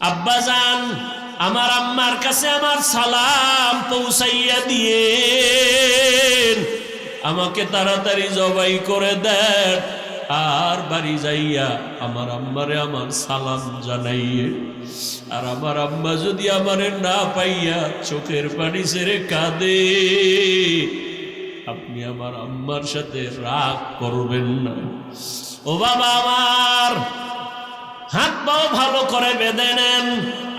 আব্বাজান আমার আম্মার কাছে আমার সালাম পৌঁছাইয়া দিয়েন, আমাকে তাড়াতাড়ি জবাই করে দেন, আর বাড়ি যাইয়া আমার আম্মারে আমার সালাম জানাইয়ে। আর আমার আম্মা যদি আমারে না পাইয়া চোখের পানি ছেড়ে কাঁদে, আপনি আমার আম্মার সাথে রাগ করবেন না। ও বাবা আমার, হাত পাও ভালো করে বেঁধে নেন,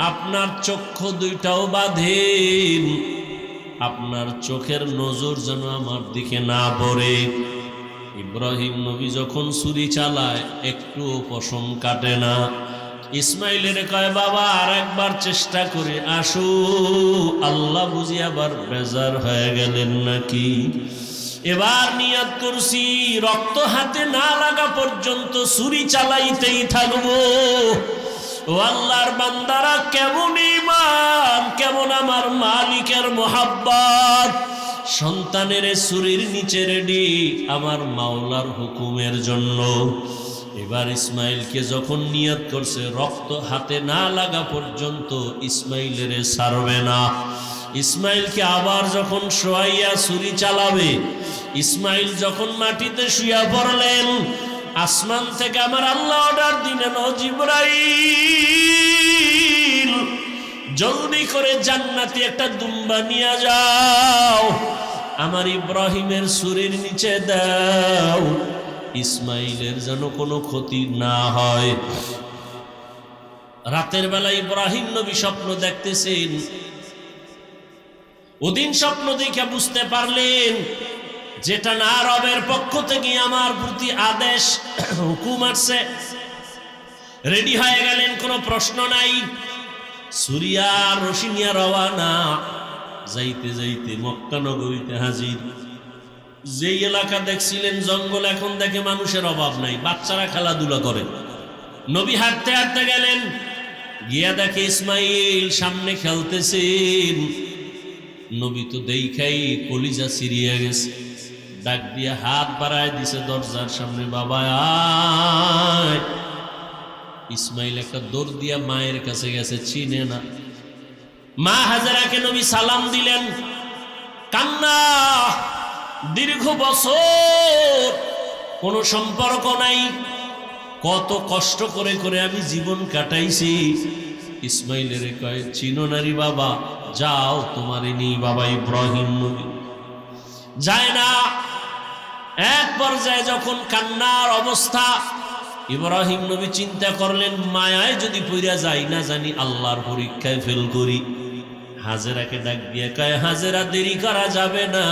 আপনার চক্ষু দুইটাও বাঁধেন, আপনার চোখের নজর যেন আমার দিকে না পড়ে। ইব্রাহিম নবী যখন ছুরি চালায় একটুও পশম কাটে না। ইসমাইলের কয় বাবা আর একবার চেষ্টা করে আসো, আল্লাহ বুঝি আবার বেজার হয়ে গেলেন নাকি। এবার নিয়ত করছি রক্ত হাতে না লাগা পর্যন্ত ছুরি চালাইতেই থাকবো। ও আল্লাহর বান্দারা, কেমন ঈমান, কেমন আমার মালিকের মোহাব্বত। সন্তানের ছুরির নিচে রেডি আমার মাওলার হুকুমের জন্য। এবার ইসমাইলকে যখন নিয়ত করছে রক্ত হাতে না লাগা পর্যন্ত ইসমাইলের ছাড়বে না। ইসমাইলকে আবার যখন শোয়াইয়া ছুরি চালাবে, ইসমাইল যখন মাটিতে শুয়া পড়লেন, আসমান থেকে আমার আল্লাহ অর্ডার দিলেন, ও জিবরাইল জলদি করে জান্নাতি একটা দুম্বা নিয়ে যাও, আমার ইব্রাহিমের ছুরির নিচে দাও, ইসমাইলের যেন কোনো ক্ষতি না হয়। রাতের বেলা ইব্রাহিম নবী স্বপ্ন দেখতেছেন। ওদিন স্বপ্ন দেখে বুঝতে পারলেন যেটা না রবের পক্ষ থেকে আমার প্রতি আদেশ হুকুম আসছে। রেডি হয়ে গেলেন, কোনো প্রশ্ন নাই। সুরিয়া রশিনিয়া রওয়ানা, যাইতে যাইতে মক্কা নগরীতে হাজির। যেই এলাকা দেখছিলেন জঙ্গল, এখন দেখে মানুষের অভাব নাই, বাচ্চারা খেলাধুলা করে। নবী হাঁটতে হাঁটতে গেলেন, গিয়া দেখে ইসমাইল সামনে খেলতেছেন। নবী তো দেখাই কলিজা সিরিয়া গেছে, ডাক দিয়া হাত বাড়ায় দিছে দরজার সামনে, বাবা আয়। ইসমাইল একটা দৌড় দিয়া মায়ের কাছে গেছে, চিনে না। মা হাজেরাকে নবী সালাম দিলেন, কান্না। দীর্ঘ বছর কোনো সম্পর্ক নাই, কত কষ্ট করে করে আমি জীবন কাটাইছি। ইসমাইলের কয়, চিনো নারী বাবা, যাও তোমারে নিয়ে। বাবা ইব্রাহিম নবী যায় না। এক পর্যায়ে যখন কান্নার অবস্থা, ইব্রাহিম নবী চিন্তা করলেন, মায়ায় যদি পইরা যাই, না জানি আল্লাহর পরীক্ষায় ফেল করি। হাজেরাকে ডাক দিয়ে কয়, হাজেরা দেরি করা যাবে না,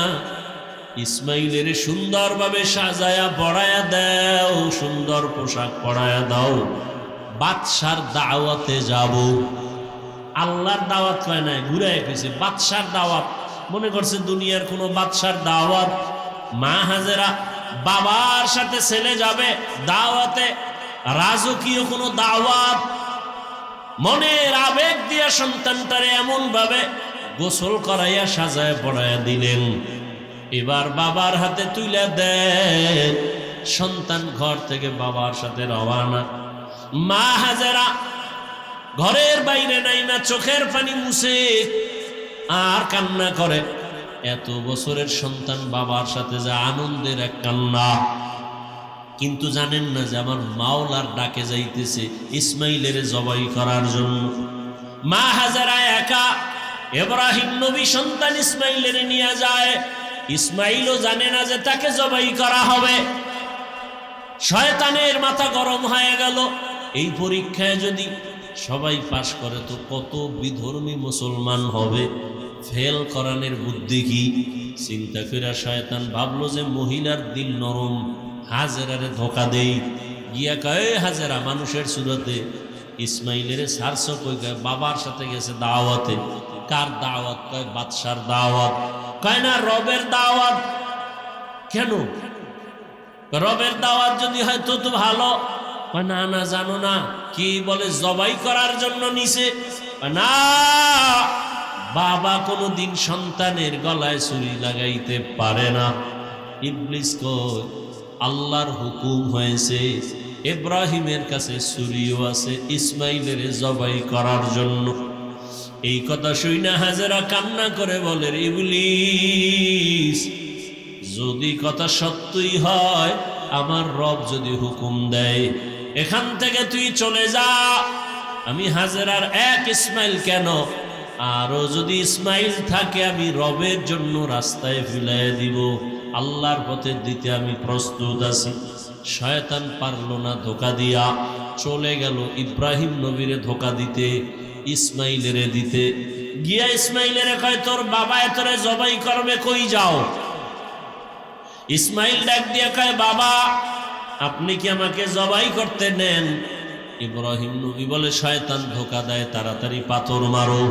ইসমাইলের সুন্দরভাবে সাজায়া পড়ায়া দাও, সুন্দর পোশাক পরায়া দাও, বাদশার দাওয়াতে যাব। আল্লাহর দাওয়াত কয় নাই, ঘুরে গেছে বাদশার দাওয়াত, মনে করছে দুনিয়ার কোনো বাদশার দাওয়াত। মা হাজেরা বাবার সাথে ছেলে যাবে দাওয়াতে, রাজকীয় কোনো দাওয়াত। মনের আবেগ দিয়া সন্তানটারে এমন ভাবে গোসল করাইয়া সাজায় পড়াইয়া দিলেন। এবার বাবার হাতে তুলে দেন, সন্তান ঘর থেকে বাবার সাথে রওয়ানা। মা হাজেরা ঘরের বাইরে নাই না, চোখের পানি মুছে আর কান্না করে। এত বছরের সন্তান বাবার সাথে যা আনন্দের এক কান্না, কিন্তু জানেন না যে আমার মাওলার ডাকে যাইতেছে ইসমাইলের জবাই করার জন্য। মা হাজেরা একা, ইব্রাহিম নবী সন্তান ইসমাইলের নিয়ে যায়। ইসমাইলও জানে না যে তাকে জবাই করা হবে। শয়তানের মাথা গরম হয়ে গেল, এই পরীক্ষায় যদি সবাই পাশ করে তো কত বিধর্মী মুসলমান হবে, ফেল করানোর বুদ্ধি কি। চিন্তা করে শয়তান ভাবলো যে মহিলার দিল নরম, হাজেরারে ধোকা দেই। গিয়া কয়, হাজেরা মানুষের সুরতে ইসমাইলের সারস কই, বাবার সাথে গেছে দাওয়াতে। কার দাওয়াত? কয় বাদশার দাওয়াত। কয় না, রবের দাওয়াত। কেন? রবের দাওয়াত যদি হয় তো তো ভালো। কয় না না, জানো না কি বলে, জবাই করার জন্য নিছে। না, বাবা কোনোদিন সন্তানের গলায় ছুরি লাগাইতে পারে না। ইবলিস কয়, আল্লাহর হুকুম হয়েছে ইব্রাহিমের কাছে ছুরিও আছে ইসমাইলের জবাই করার জন্য। এই কথা শুনে হাজেরা কান্না করে বলে, ইবলিস, যদি কথা সত্যই হয়, আমার রব যদি হুকুম দেয় এখান থেকে তুই চলে যা, আমি হাজেরার এক ইসমাইল কেন, আরো যদি ইসমাইল থাকে আমি রবের জন্য রাস্তায় ফিলাই দিব, আল্লাহর পথে দিতে আমি প্রস্তুত আছি। শয়তান পারল না, ধোকা দিয়া চলে গেল ইব্রাহিম নবীরে ধোকা দিতে, ইসমাইলেরে দিতে গিয়া ইসমাইলেরে কয়, তোর বাবা তোরে জবাই করবে, কই যাও? ইসমাইল ডাক দিয়া কয়, বাবা আপনি কি আমাকে জবাই করতে নেন? ইব্রাহিম নবী বলে, শয়তান ধোকা দেয়, তাড়াতাড়ি পাথর মারো।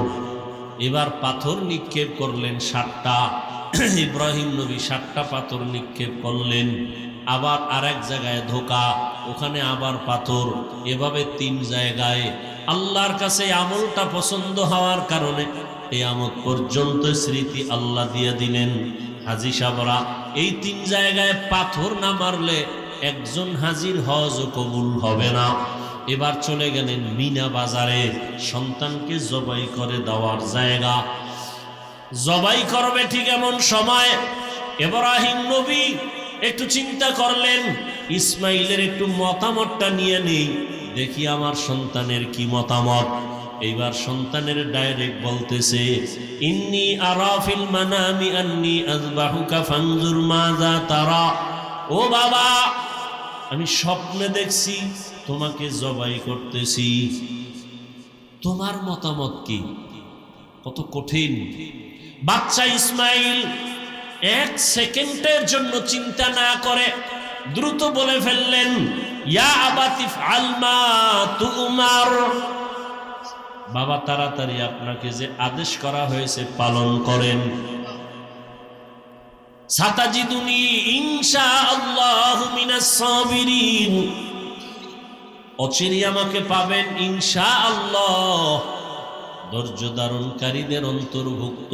এবার পাথর নিক্ষেপ করলেন 7টা। ইব্রাহিম নবী 7টা পাথর নিক্ষেপ করলেন। আবার আরেক জায়গায় ধোকা, ওখানে আবার পাথর, এভাবে 3 জায়গায়। আল্লাহর কাছে আমলটা পছন্দ হওয়ার কারণে কিয়ামত পর্যন্ত স্মৃতি আল্লাহ দিয়ে দিলেন। হাজী সাহেবরা এই 3 জায়গায় পাথর না মারলে একজন হাজির হজ কবুল হবে না। এবার চলে গেলেন মিনা বাজারে, সন্তানকে জবাই করে দেওয়ার জায়গা। জবাই করবে ঠিক এমন সময় ইব্রাহিম নবী একটু চিন্তা করলেন, ইসমাইলের একটু মতামতটা নিয়ে নেই, দেখি আমার সন্তানের কি মতামত। এইবার সন্তানের ডাইরেক্ট বলতেছে, ইন্নী আরা ফিল মানামি আন্নী আযবাহুকা ফানজুর মাযা তারা। ও বাবা, আমি স্বপ্নে দেখছি তোমাকে জবাই করতেছি, তোমার মতামত কি? কত কঠিন। বাচ্চা ইসমাইল 1 সেকেন্ডের জন্য চিন্তা না করে দ্রুত বলে ফেললেন, ইয়া আবাতি ফাল মা তুমার। বাবা তাড়াতাড়ি আপনাকে যে আদেশ করা হয়েছে পালন করেন। সাতাজিদুনি ইনশাআল্লাহু মিনাস সাবিরিন, অচিরে আমাকে পাবেন ইনশাআল্লাহ ধৈর্য ধারণকারীদের অন্তর্ভুক্ত।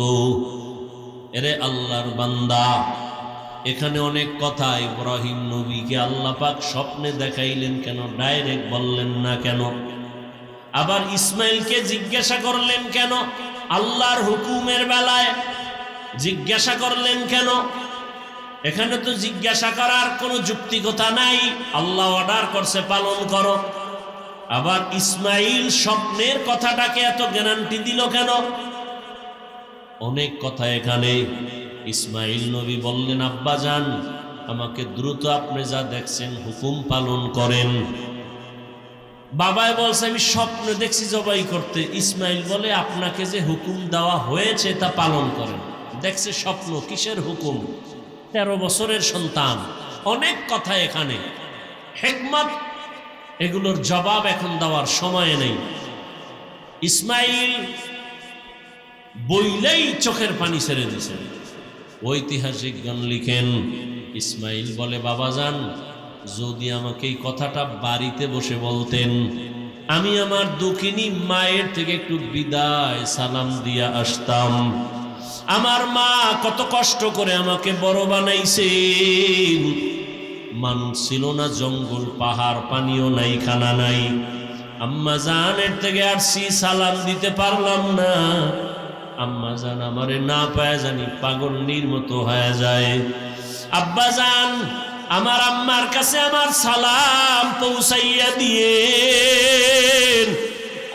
এরে আল্লাহর বান্দা, এখানে অনেক কথা। ইব্রাহিম নবীকে আল্লাহ পাক স্বপ্নে দেখাইলেন কেন? ডাইরেক্ট বললেন না কেন? আবার ইসমাইলকে জিজ্ঞাসা করলেন কেন? আল্লাহর হুকুমের বেলায় জিজ্ঞাসা করলেন কেন? এখানে তো জিজ্ঞাসা করার কোনো যুক্তিকতা নাই, আল্লাহ অর্ডার করছে পালন করো। আবার ইসমাইল স্বপ্নের কথাটাকে এত গ্যারান্টি দিল কেন? অনেক কথা এখানে। ইসমাইল নবী বললেন, আব্বা যান, আমাকে দ্রুত আপনি যা দেখছেন হুকুম পালন করেন। বাবাই বলছে, আমি স্বপ্নে দেখছি জবাই করতে। ইসমাইল বলে, আপনাকে যে হুকুম দেওয়া হয়েছে তা পালন করেন। দেখছে স্বপ্ন, কিসের হুকুম? 13 বছরের সন্তান। অনেক কথা এখানে, হিকমত, এগুলোর জবাব এখন দেওয়ার সময় নেই। ইসমাইল বইলেই চোখের পানি ছেড়ে দিয়েছে। ঐতিহাসিকগণ লিখেন, ইসমাইল বলে, বাবা যান, যদি আমাকে এই কথাটা বাড়িতে বসে বলতেন, আমি আমার দুঃখিনী মায়ের থেকে একটু বিদায় সালাম দিয়া আসতাম। আমার মা কত কষ্ট করে আমাকে বড় বানাইছেন। মানুষ ছিল না, জঙ্গল পাহাড়, পানিও নাই, খানা নাই। আম্মা জানের থেকে আসছি, সালাম দিতে পারলাম না। আম্মা জান আমারে না পায় জানি পাগলনির মতো হয়ে যায়। আব্বা জান, আমার আম্মার কাছে আমার সালাম পৌঁছাইয়া দিয়ে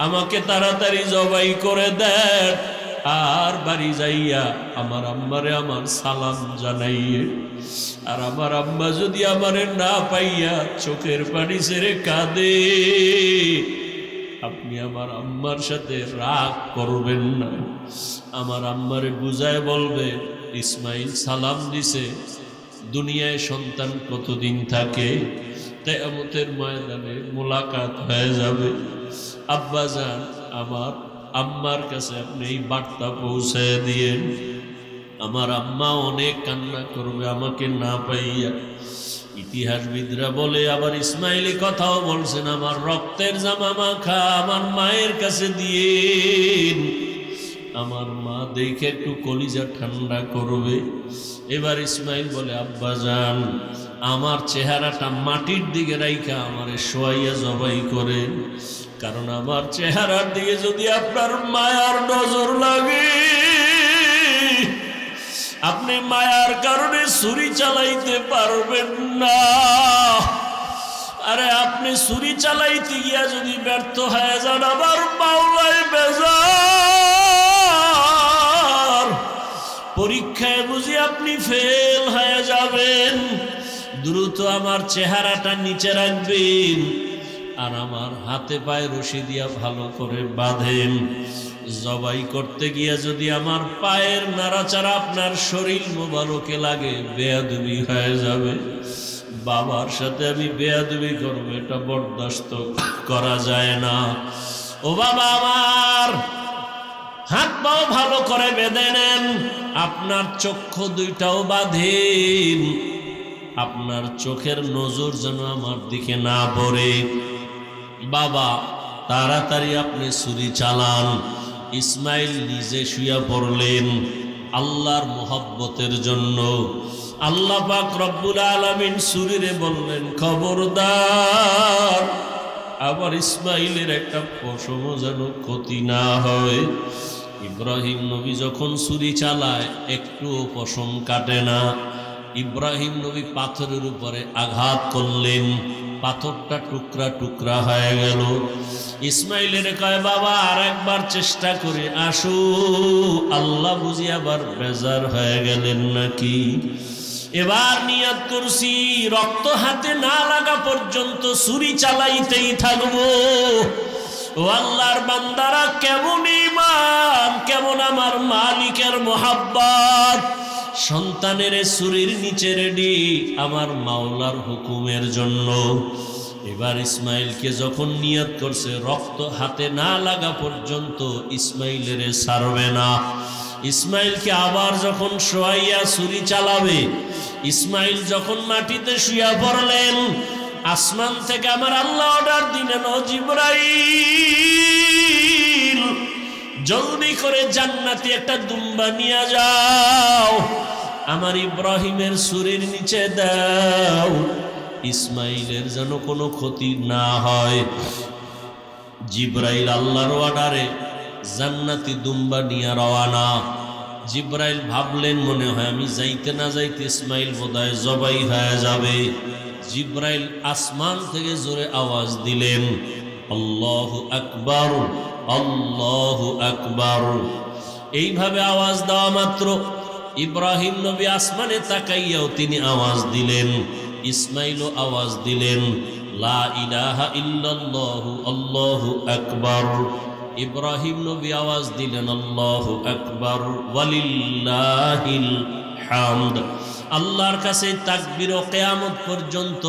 আমাকে তাড়াতাড়ি জবাই করে দেন, আর বাড়ি যাইয়া আমার আম্মারে আমার সালাম জানাইয়ে। আর আমার আম্মা যদি আমারে না পাইয়া চোখের পানি ছেড়ে কাঁদে, আপনি আমার আম্মার সাথে রাগ করবেন না। আমার আম্মারে বুঝায় বলবে, ইসমাইল সালাম দিছে, দুনিয়ায় সন্তান কতদিন থাকে, কিয়ামতের ময়দানে মোলাকাত হয়ে যাবে। আব্বা জান, আমার আম্মার কাছে আপনি এই বার্তা পৌঁছায় দিয়েন। আমার আম্মা অনেক কান্না করবে আমাকে না পাইয়া। ইতিহাসবিদরা বলে, আবার ইসমাইলি কথাও বলছেন, আমার রক্তের জামা মাখা আমার মায়ের কাছে দিয়েন, আমার মা দেখে একটু কলিজা ঠান্ডা করবে। এবার ইসমাইল বলে, আব্বা জান, আমার চেহারাটা মাটির দিকে রাইখা আমারে শোয়াইয়া জবাই করেন, কারণ আমার চেহারার দিকে যদি আপনার মায়ার নজর লাগে, আপনি মায়ার কারণে ছুরি চালাইতে পারবেন না। আরে আপনি ছুরি চালাইতে গিয়া যদি ব্যর্থ হয়ে যান, আমার মাওলাই বেজার, পরীক্ষায় বুঝি আপনি ফেল হয়ে যাবেন। দ্রুত আমার চেহারাটা নিচে রাখবেন আর আমার হাতে পায়ে রশি দিয়া ভালো করে বাঁধেন। জবাই করতে গিয়া যদি আমার পায়ের নাড়াচাড়া আপনার শরীর মোবারকে লাগে, বেয়াদবি হয়ে যাবে। বাবার সাথে আমি বেয়াদবি করবো, এটা বরদাস্ত করা যায় না। ও বাবা আমার, হাত পাও ভালো করে বেঁধে নেন, আপনার চক্ষু দুইটাও বাঁধেন, আপনার চোখের নজর যেন আমার দিকে না পড়ে। বাবা তাড়াতাড়ি আপনি ছুরি চালান। ইসমাইল নিজে শুয়া পড়লেন আল্লাহর মোহব্বতের জন্য। আল্লাহ পাক রব্বুল আলামিন ছুরিরে বললেন, খবরদার আবার ইসমাইলের একটা পশমও যেন ক্ষতি না হয়। ইব্রাহিম নবী যখন ছুরি চালায় একটুও পশম কাটে না। ইব্রাহিম নবী পাথরের উপরে আঘাত করলেন, পাথরটা টুকরা টুকরা হয়ে গেল। ইসমাইলের কয়, বাবা আর একবার চেষ্টা করে আসো। আল্লাহ বুঝি আবার বেজার হয়ে গেলেন নাকি? এবার নিয়ত করছি, রক্ত হাতে না লাগা পর্যন্ত ছুরি চালাইতেই থাকবো। ও আল্লাহর বান্দারা, কেমন ঈমান, কেমন আমার মালিকের মোহাব্বত। সন্তানের ছুরির নিচে রেডি আমার মাওলার হুকুমের জন্য। এবার ইসমাইলকে যখন নিয়ত করছে রক্ত হাতে না লাগা পর্যন্ত ইসমাইলের ছাড়বে না। ইসমাইলকে আবার যখন শোয়াইয়া ছুরি চালাবে, ইসমাইল যখন মাটিতে শুয়া পড়লেন, আসমান থেকে আমার আল্লাহ অর্ডার দিলেন, ও জিবরাইল জলদি করে জান্নাতি একটা দুম্বা নিয়ে যাও, আমার ইব্রাহিমের ছুরির নিচে দাও, ইসমাইলের যেন কোনো ক্ষতি না হয়। জিবরাইল আল্লাহর অর্ডারে জান্নাতি দুম্বা নিয়ে রওয়ানা। জিবরাইল ভাবলেন, মনে হয় আমি যাইতে না যাইতে ইসমাইল বোধহয় জবাই হয়ে যাবে। জিবরাইল আসমান থেকে জোরে আওয়াজ দিলেন, আল্লাহু আকবার, আল্লাহু আকবার। এইভাবে আওয়াজ দেওয়া মাত্র ইব্রাহিম নবী আসমানে তাকাইয়াও তিনি আওয়াজ দিলেন, ইসমাইলও আওয়াজ দিলেন, লা ইলাহা ইল্লাল্লাহু আল্লাহু আকবার। ইব্রাহিম নবী আওয়াজ দিলেন, আল্লাহু আকবার ওয়ালিল্লাহিল হামদ। আল্লাহর কাছে তাকবীর ও কিয়ামত পর্যন্ত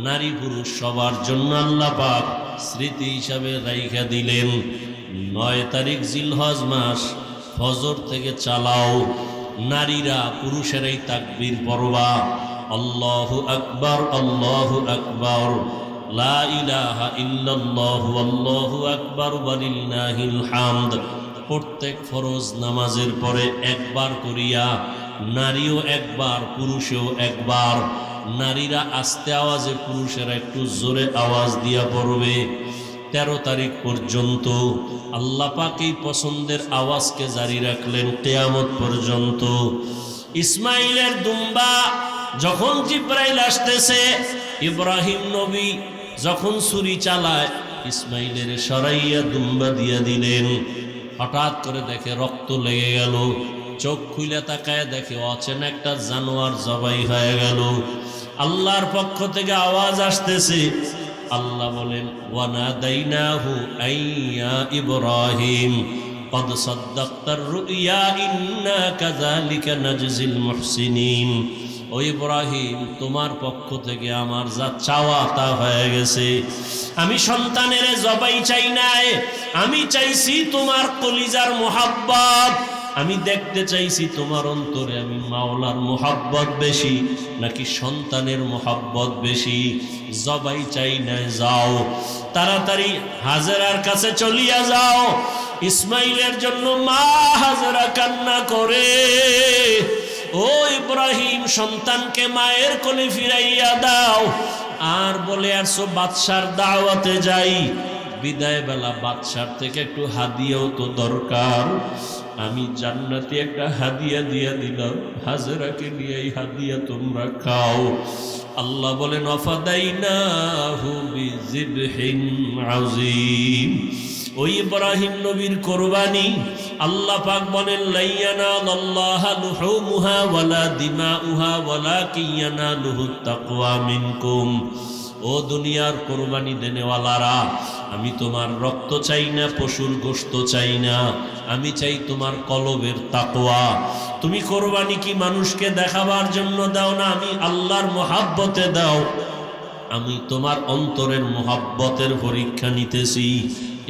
নারী পুরুষ সবার জন্য আল্লাহ পাক স্মৃতি হিসাবে রাইখা দিলেন। 9 তারিখ জিলহজ মাস, ফজর থেকে চালাও, নারীরা পুরুষেরাই তাকবীর পড়বা, আল্লাহু আকবার, আল্লাহু আকবার, লা ইলাহা ইল্লাল্লাহু আল্লাহু আকবার ওয়ালিল্লাহিল হামদ। প্রত্যেক ফরজ নামাজের পরে একবার করিয়া নারীও একবার, পুরুষেও একবার। নারীরা আস্তে আওয়াজে, পুরুষেরা একটু জোরে আওয়াজ দিয়া পড়বে। 13 তারিখ পর্যন্ত আল্লাহ পাক এই পছন্দের আওয়াজকে জারি রাখলেন কিয়ামত পর্যন্ত। ইসমাইলের দুম্বা যখন জিবরাইল আসতেছে, ইব্রাহিম নবী যখন ছুরি চালায়, ইসমাইলের সরাইয়া দুম্বা দিয়া দিলেন। হঠাৎ করে দেখে রক্ত লেগে গেল, চোখ খুলে তাকায় দেখে অচেনা একটা জানোয়ার জবাই হয়ে গেল। আল্লাহর পক্ষ থেকে আওয়াজ আসতেছে, আল্লাহ বলেন, ওয়ানাদাইনাহু আইয়া ইব্রাহিম কদ সাদ্দাক্তার রুইয়া ইন্না কাযালিকা নাজজিল মুহসিনিন। ও ইব্রাহিম, তোমার পক্ষ থেকে আমার যা চাওয়া তা হয়ে গেছে। আমি সন্তানের জবাই চাই নাই, আমি চাইছি তোমার কলিজার মোহাব্বত। আমি দেখতে চাইছি তোমার অন্তরে আমি মাওলার মোহাব্বত বেশি নাকি সন্তানের মোহাব্বত বেশি। জবাই চাই নাই, যাও তাড়াতাড়ি হাজেরার কাছে চলিয়া যাও। ইসমাইলের জন্য মা হাজেরা কান্না করে, ও ইব্রাহিম, সন্তানকে মায়ের কোলে ফিরাইয়া দাও। আর বলে আসো বাদশার দাওয়াতে যাই। বিদায় বেলা বাদশার থেকে একটু হাদিয়াও তো দরকার। আমি জান্নাতি একটা হাদিয়া দিয়া দিলাম, হাজেরাকে নিয়ে এই হাদিয়া তোমরা খাও। আল্লাহ বলেন অফাদাইনাহু বিযিবহিন আযীম। ওই ইব্রাহিম নবীর কুরবানি আল্লাহ পাক বলেন লাইয়ানাল্লাহা লুহুমুহা ওয়ালা দিমাউহা ওয়ালাকিন ইয়ানালুহুত তাকওয়া মিনকুম। ও দুনিয়ার কুরবানি দেনেওয়ালারা, আমি তোমার রক্ত চাই না, পশুর গোশত চাই না, আমি চাই তোমার কলবের তাকওয়া। তুমি কুরবানি কি মানুষকে দেখাবার জন্য দাও না, আমি আল্লাহর মুহাব্বতে দাও। আমি তোমার অন্তরের মুহাব্বতের পরীক্ষা নিতেছি।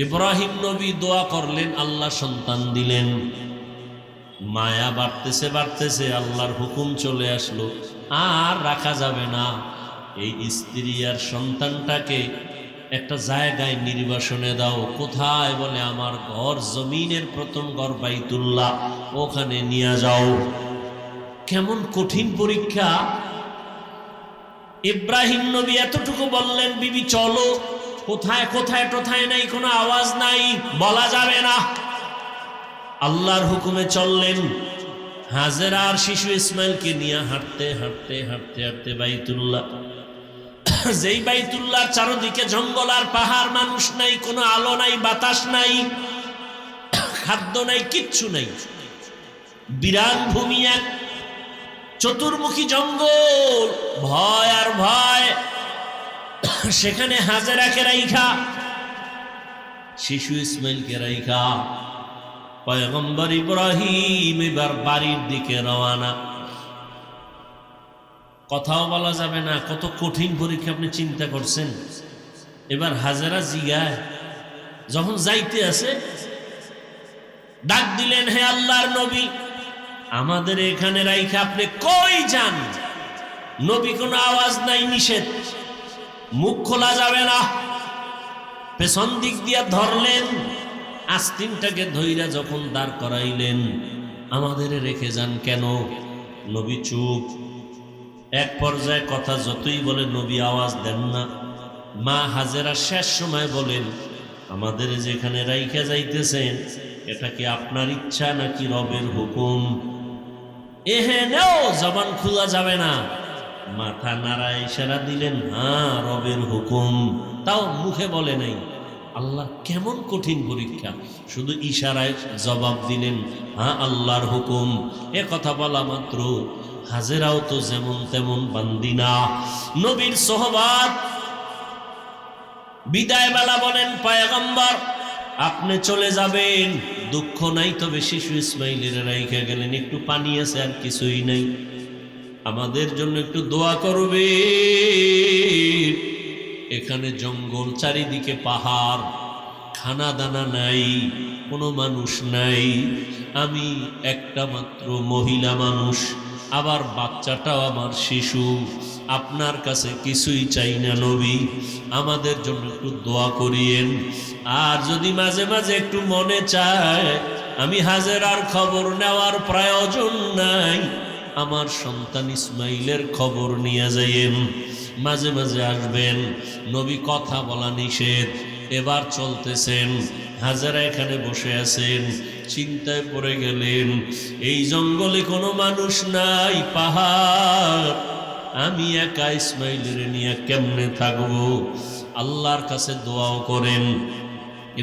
ইব্রাহিম নবী দোয়া করলেন, আল্লাহ সন্তান দিলেন। মায়া বাড়তেছে বাড়তেছে, আল্লাহর হুকুম চলে আসলো, আর রাখা যাবে না। এই স্ত্রী আর সন্তানটাকে একটা জায়গায় নির্বাসনে দাও। কোথায়? বলে আমার ঘর, জমিনের প্রথম ঘর বাইতুল্লাহ, ওখানে নিয়ে যাও। কেমন কঠিন পরীক্ষা! ইব্রাহিম নবী এতটুকু বললেন, বিবি চলো। কোথায় কোথায় কোথায় নাই, কোনো আওয়াজ নাই, বলা যাবে না। আল্লাহর হুকুমে চললেন। হাজেরা আর শিশু ইসমাইলকে নিয়ে হাঁটতে হাঁটতে হাঁটতে হাঁটতে বাইতুল্লাহ। যেই বাইতুল্লাহর চারদিকে জঙ্গল আর পাহাড়, মানুষ নাই, কোনো আলো নাই, বাতাস নাই, খাদ্য নাই, কিচ্ছু নাই, বিরান ভূমি, এক চতুর্মুখী জঙ্গল, ভয় আর ভয়। সেখানে হাজেরাকে রাইখা, শিশু ইসমাইলকে রাইখা পয়গম্বর ইব্রাহিম এবার বাড়ির দিকে রওয়ানা। কথাও বলা যাবে না, কত কঠিন পরীক্ষা আপনি চিন্তা করছেন। এবার হাজেরা জিগায়, যখন যাইতে আছে ডাক দিলেন, হে আল্লাহর নবী, আমাদের এখানে রাইখা আপনি কই যান? নবী কোনো আওয়াজ নাই, নিষেধ, মুখ খোলা যাবে না। পেছন দিক দিয়া ধরলেন, আস্তিনটাকে ধইরা যখন দাঁড় করাইলেন, আমাদের রেখে যান কেন? নবী চুপ। এক পর্যায়ে কথা যতই বলে নবী আওয়াজ দেন না। মা হাজেরা শেষ সময় বলেন, আমাদের যেখানে রাইখা যাইতেছেন, এটা কি আপনার ইচ্ছা নাকি রবের হুকুম? এহেনেও জবান খোলা যাবে না। মাথা নাড়ায় ইশারা দিলেন, হ্যাঁ রবের হুকুম। তাও মুখে বলে নাই। আল্লাহ কেমন কঠিন পরীক্ষা! শুধু ইশারায় জবাব দিলেন, হ্যাঁ আল্লাহর হুকুম। এ কথা বলা মাত্র হাজেরাও তো যেমন তেমন বান্দি না, নবীর সোহবাত। বিদায় বেলা বলেন, পয়গম্বর আপনি চলে যাবেন, দুঃখ নাই, তবে শিশু ইসমাইলের রাইখা গেলেন, একটু পানি আছে, আর কিছুই নাই, আমাদের জন্য একটু দোয়া করবে। এখানে জঙ্গল, চারিদিকে পাহাড়, খানা দানা নাই, কোনো মানুষ নাই, আমি একটা মাত্র মহিলা মানুষ, আবার বাচ্চাটাও আমার শিশু, আপনার কাছে কিছুই চাই না নবী, আমাদের জন্য একটু দোয়া করিয়েন। আর যদি মাঝে মাঝে একটু মনে চায়, আমি হাজেরার খবর নেওয়ার প্রয়োজন নাই, আমার সন্তান ইসমাইলের খবর নিয়ে যাইয়েন, মাঝে মাঝে আসবেন। নবী কথা বলা নিষেধ। এবার চলতেছেন, হাজেরা এখানে বসে আছেন, চিন্তায় পড়ে গেলেন, এই জঙ্গলে কোনো মানুষ নাই, পাহাড়, আমি একা ইসমাইলের নিয়ে কেমনে থাকবো? আল্লাহর কাছে দোয়াও করেন।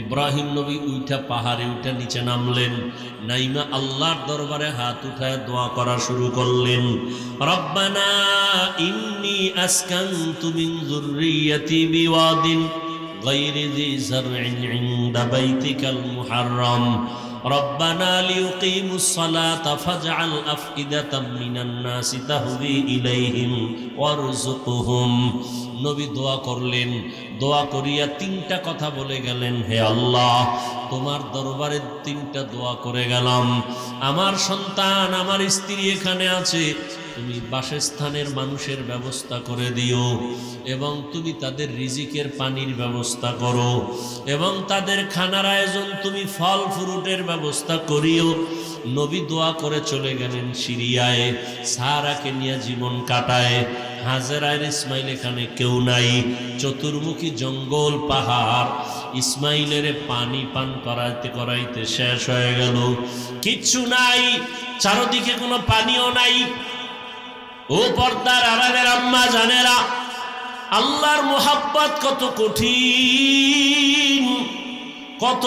ইব্রাহিম নবী উইঠা পাহাড়ে উঠে নিচে নামলেন, নাইমা আল্লাহর দরবারে হাত উঠায় দোয়া করা শুরু করলেন। রব্বানা ইন্নী আসকানতু মিন যুররিয়্যাতি বিওয়াদিন গায়রি যি যারইন ইনদা বাইতিকাল মুহাররম রব্বানা লিয়ুকিমুস সালাতা ফাজআল আফইদাতাম মিনান নাসি তাহবি ইলাইহিম ওয়ারযুকহুম। নবী দোয়া করলেন। দোয়া করিয়া তিনটা কথা বলে গেলেন, হে আল্লাহ, তোমার দরবারে তিনটা দোয়া করে গেলাম। আমার সন্তান, আমার স্ত্রী এখানে আছে, তুমি বাসস্থানের মানুষের ব্যবস্থা করে দিও এবং তুমি তাদের রিজিকের পানির ব্যবস্থা করো এবং তাদের খানার আয়োজন তুমি ফল ফ্রুটের ব্যবস্থা করিও। নবী দোয়া করে চলে গেলেন সিরিয়ায়, সারাকে নিয়ে জীবন কাটায়। হাজেরার ইসমাইল এখানে কেউ নাই, চতুর্মুখী জঙ্গল পাহাড়। ইসমাইলের পানি পান করাইতে করাইতে শেষ হয়ে গেল, কিচ্ছু নাই, চারদিকে কোনো পানিও নাই। ও পর্দার আড়ালের আম্মা জানেরা, আল্লাহর মোহাব্বত কত কঠিন, কত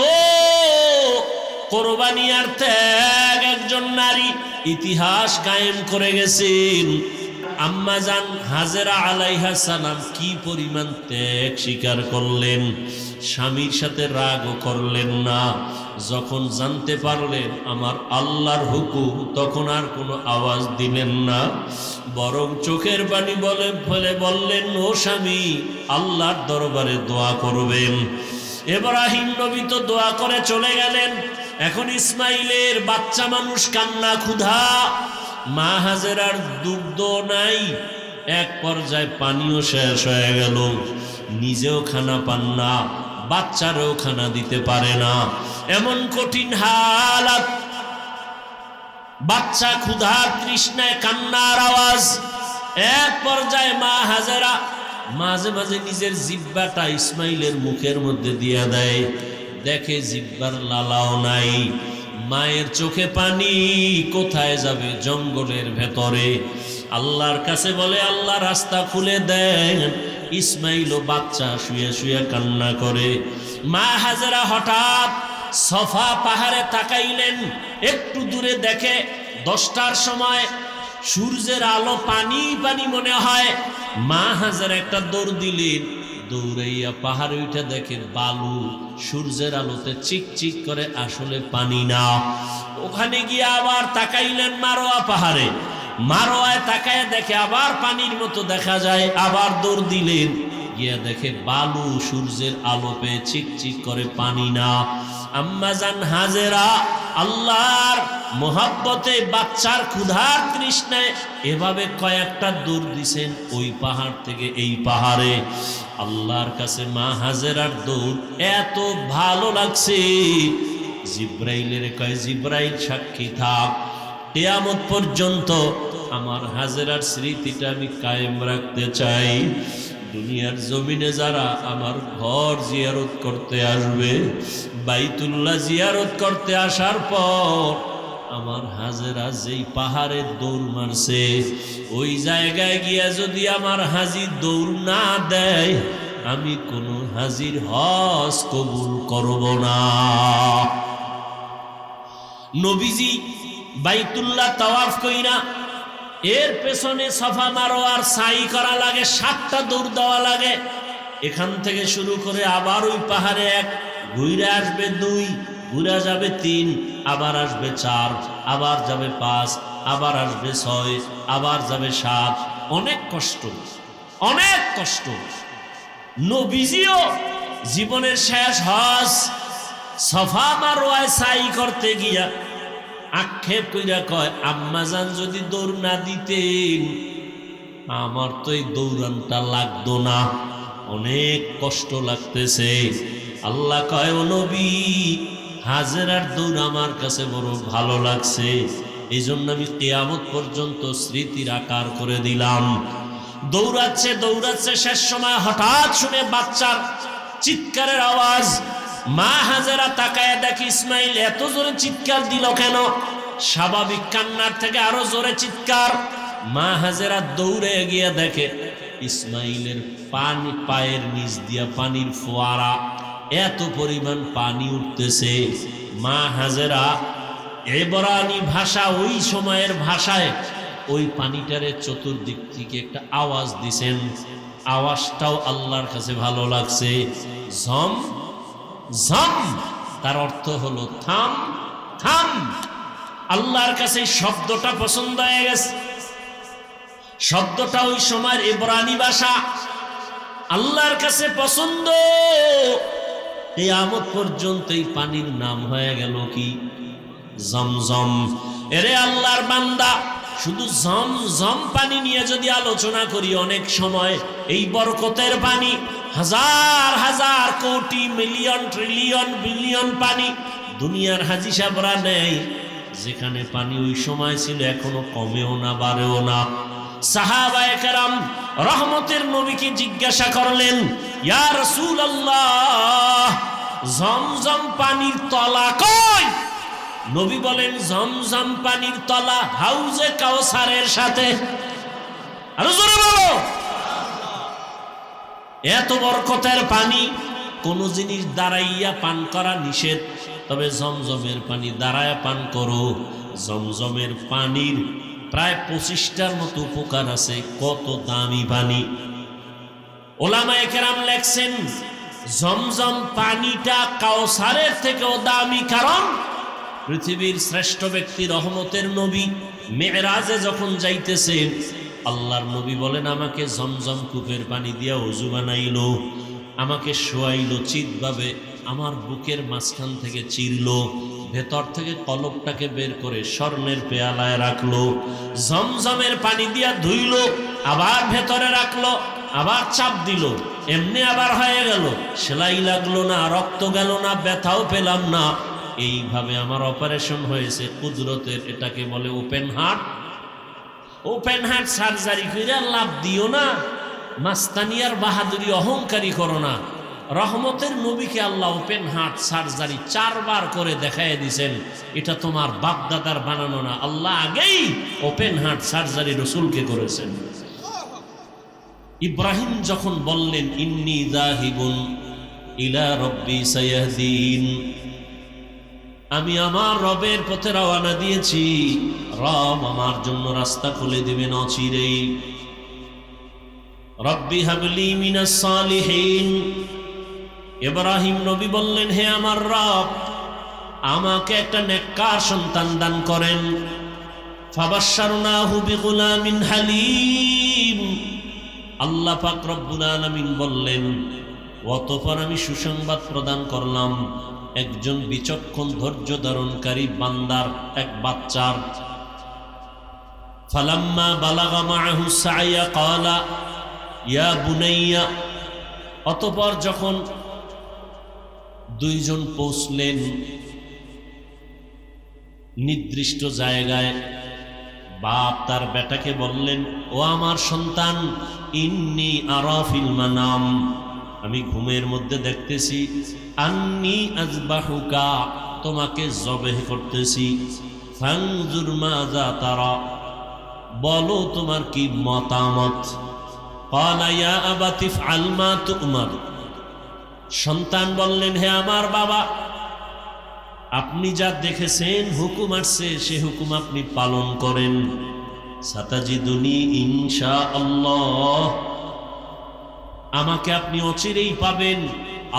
কোরবানি আর ত্যাগ একজন নারী ইতিহাস কায়েম করে গেছেন। আম্মা জান হাজেরা আলাইহা সালাম কি পরিমাণ ত্যাগ স্বীকার করলেন, স্বামীর সাথে রাগও করলেন না। যখন জানতে পারলেন আমার আল্লাহর হুকুম, তখন আর কোনো আওয়াজ দিলেন না, বরং চোখের পানি বলে বললেন, ও স্বামী, আল্লাহর দরবারে দোয়া করবেন। ইব্রাহিম নবী তো দোয়া করে চলে গেলেন, এখন ইসমাইলের বাচ্চা মানুষ কান্না ক্ষুধা, মা হাজেরার দুগ্ধ নাই, এক পর্যায়ে পানিও শেষ হয়ে গেল, নিজেও খানা পান না, বাচ্চারও খানা দিতে পারে না, এমন কঠিন হালাত। বাচ্চা ক্ষুধার তৃষ্ণায় কান্নার আওয়াজ। এক পর্যায়ে মা হাজেরা মাঝে মাঝে নিজের জিহ্বাটা ইসমাইলের মুখের মধ্যে দিয়ে দেয়, দেখে জিহ্বার লালাও নাই। মায়ের চোখে পানি, কোথায় যাবে? জঙ্গলের ভেতরে। আল্লাহর কাছে বলে, আল্লাহ রাস্তা খুলে দেন। ইসমাইল ও বাচ্চা শুয়ে শুয়ে কান্না করে। মা হাজেরা হঠাৎ সফা পাহাড়ে তাকাইলেন, একটু দূরে দেখে 10টার সময় সূর্যের আলো, পানি পানি মনে হয়। মা হাজেরা একটা দৌড় দিলেন, দৌড়াইয়া পাহাড়ে উঠে দেখে বালু, সূর্যের আলোতে চিকচিক করে, আসলে পানি না। ওখানে গিয়ে আবার তাকাইলেন মারোয়া পাহাড়ে, মারোয়ায় তাকায় দেখে আবার পানির মতো দেখা যায়, আবার দৌড় দিলেন, গিয়া দেখে বালু, সূর্যের আলো পেয়ে চিকচিক করে, পানি না। আম্মা জান হাজেরা আল্লাহর মোহাব্বতে, বাচ্চার ক্ষুধার তৃষ্ণায় এভাবে কয়েকটা দৌড় দিছেন, ওই পাহাড় থেকে এই পাহাড়ে। আল্লাহর কাছে মা হাজেরার দৌড় এত ভালো লাগছে, জিব্রাইলের কয়, জিব্রাইল সাক্ষী থাক, কিয়ামত পর্যন্ত আমার হাজেরার স্মৃতিটা আমি কায়েম রাখতে চাই। দুনিয়ার জমিনে যারা আমার ঘর জিয়ারত করতে আসবে, বাইতুল্লাহ জিয়ারত করতে আসার পর আমার হাজেরা যেই পাহাড়ে দৌড় মারছে, ওই জায়গায় গিয়া যদি আমার হাজি দৌড় না দেয়, আমি কোনো হাজির হজ কবুল করব না। নবীজি বাইতুল্লাহ তাওয়াফ কইরা এর পেছনে সফা মারোয়ার সাই করা লাগে, 7টা দৌড় দেওয়া লাগে। এখান থেকে শুরু করে আবার ওই পাহাড়ে 1, ঘুরে আসবে 2, ঘুরে যাবে 3, আবার আসবে 4, আবার যাবে 5, আবার আসবে 6, আবার যাবে 7। অনেক কষ্ট, অনেক কষ্ট। নবীজিও জীবনের শেষ হজ সফা মারোয়ায় সাই করতে গিয়া আক্ষেপ কইরা কয়, আম্মাজান যদি দৌড় না দিতেন, আমার তো এই দৌড়ানটা লাগতো না, অনেক কষ্ট লাগতেছে। আল্লাহ কয়, ও নবী, হাজেরার দৌড় আমার কাছে বড় ভালো লাগছে, এই জন্য আমি কিয়ামত পর্যন্ত স্মৃতির আকার করে দিলাম। দৌড়াচ্ছে দৌড়াচ্ছে, শেষ সময় হঠাৎ শুনে বাচ্চার চিৎকারের আওয়াজ। মা হাজেরা তাকায় দেখে ইসমাইল এত জোরে চিৎকার দিল কেন? স্বাভাবিক কান্নার থেকে আরো জোরে চিৎকার। মা হাজেরা দৌড়ে গিয়ে দেখে ইসমাইলের পানি, পায়ের নিচ দিয়া পানির ফোয়ারা, এত পরিমাণ পানি উঠতেছে। মা হাজেরা এবরানি ভাষা, ওই সময়ের ভাষায় ওই পানিটারে চতুর্দিক থেকে একটা আওয়াজ দিছেন। আওয়াজটাও আল্লাহর কাছে ভালো লাগছে, ঝম ঝম, তার অর্থ হলো থাম থাম। আল্লাহর কাছে শব্দটা পছন্দ হয়ে গেছে। শব্দটা ওই সময়ের ইব্রানি ভাষা, আল্লাহর কাছে পছন্দ। কিয়ামত পর্যন্ত এই পানির নাম হয়ে গেল কি? জমজম। এরে আল্লাহর বান্দা, শুধু জমজম পানি নিয়ে যদি আলোচনা করি অনেক সময় এই বরকতের পানি হাজার হাজার কোটি মিলিয়ন ট্রিলিয়ন বিলিয়ন পানি দুনিয়ার হাজি সাহেবরা নেই, যেখানে পানি ওই সময় ছিল এখনো কমেও না বাড়েও না। সাহাবায়ে কেরাম রহমতের নবীকে জিজ্ঞাসা করলেন, ইয়া রাসূলুল্লাহ, জমজম পানির তলা কই? নবী বলেন, জমজম পানির তলা হাউজে কাউসারের সাথে। আরো জোরে বলো। এত বরকতের পানি কোন জিনিস দাঁড়াইয়া পান করা নিষেধ, তবে জমজমের পানি দাঁড়ায় পান করো। জমজমের পানির প্রায় 25টার মতো উপকার আছে। কত দামি পানি! ওলামায়ে কেরাম লেখছেন জমজম পানিটা কাউসারের থেকেও দামি, কারণ পৃথিবীর শ্রেষ্ঠ ব্যক্তি রহমতের নবী মেরাজে যখন যাইতেছেন, আল্লাহর নবী বলেন, আমাকে জমজম কূপের পানি দিয়া ওযু বানাইলো, আমাকে শোয়াইলো চিৎভাবে, আমার বুকের মাঝখান থেকে চিরলো, ভেতর থেকে কলবটাকে বের করে স্বর্ণের পেয়ালায় রাখলো, জমজমের পানি দিয়া ধুইলো, আবার ভেতরে রাখলো, আবার চাপ দিল, এমনি আবার হয়ে গেল, সেলাই লাগলো না, রক্ত গেল না, ব্যথাও পেলাম না। এইভাবে আমার অপারেশন হয়েছে কুদরতের। এটাকে বলে open heart. Open heart surgery করে লাভ দিও না, মাস্তানিয়ার বাহাদুরি অহংকারী করো না। রহমতের নবীকে আল্লাহ ওপেন হার্ট সার্জারি 4 বার করে দেখায় দিয়েছেন। এটা তোমার বাপ দাদার বানানো না, আল্লাহ আগেই ওপেন হার্ট সার্জারি রসুলকে করেছেন। ইব্রাহিম যখন বললেন, ইন্নী যাহিবুন ইলা রব্বি সায়াহদিন, আমি আমার রবের পথে রওনা দিয়েছি, রব আমার জন্য রাস্তা খুলে দিবেন অচিরেই। রব্বি হাবলি মিনাস সালিহিন, ইব্রাহিম নবী বললেন, হে আমার রব, আমাকে একটা নেককার সন্তান দান করেন। ফাবাশশারনাহু বিগুলামিন হালিম, আল্লাহ পাক রব্বুল আলামিন বললেন, অতঃপর আমি সুসংবাদ প্রদান করলাম একজন বিচক্ষণ ধৈর্য ধারণকারী বান্দার এক বাচ্চার। ফালাম্মা বালাগা মাআহু সাইয়া ক্বালা ইয়া বুনাইয়া, অতঃপর যখন দুইজন পৌঁছলেন নির্দিষ্ট জায়গায়, বাপ তার বেটাকে বললেন, ও আমার সন্তান, ইন্নী আরা ফিল মানাম, আমি ঘুমের মধ্যে দেখতেছি, আন্নী আযবাহুকা, তোমাকে জবেহ করতেছি, ফানজুর মাযা তারা, বলো তোমার কি মতামত। ক্বালা ইয়া আবাতি ইফআল মা তু'মার, সন্তান বললেন, হে আমার বাবা, আপনি যা দেখেছেন হুকুম আসছে, সে হুকুম আপনি পালন করেন। সাতাজিদুনি ইনশাআল্লাহ, আমাকে আপনি অচিরেই পাবেন,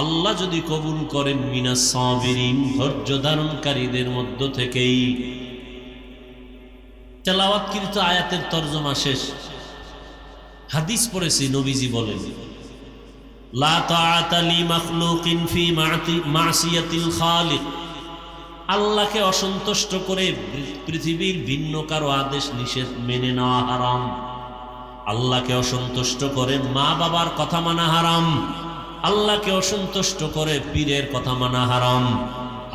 আল্লাহ যদি কবুল করেন, মিনাস সাবিরিন, ধৈর্য ধারণকারীদের মধ্য থেকেই। তেলাওয়াতকৃত আয়াতের তরজমা শেষ। হাদিস পড়েছি, নবীজি বলেন, লা তাআতা লি মাখলুকিন ফি মাসিয়াতিল খালিক, আল্লাহকে অসন্তুষ্ট করে পৃথিবীর ভিন্ন কারো আদেশ নিষেধ মেনে নেওয়া হারাম। আল্লাহকে অসন্তুষ্ট করে মা বাবার কথা মানা হারাম। আল্লাহকে অসন্তুষ্ট করে পীরের কথা মানা হারাম।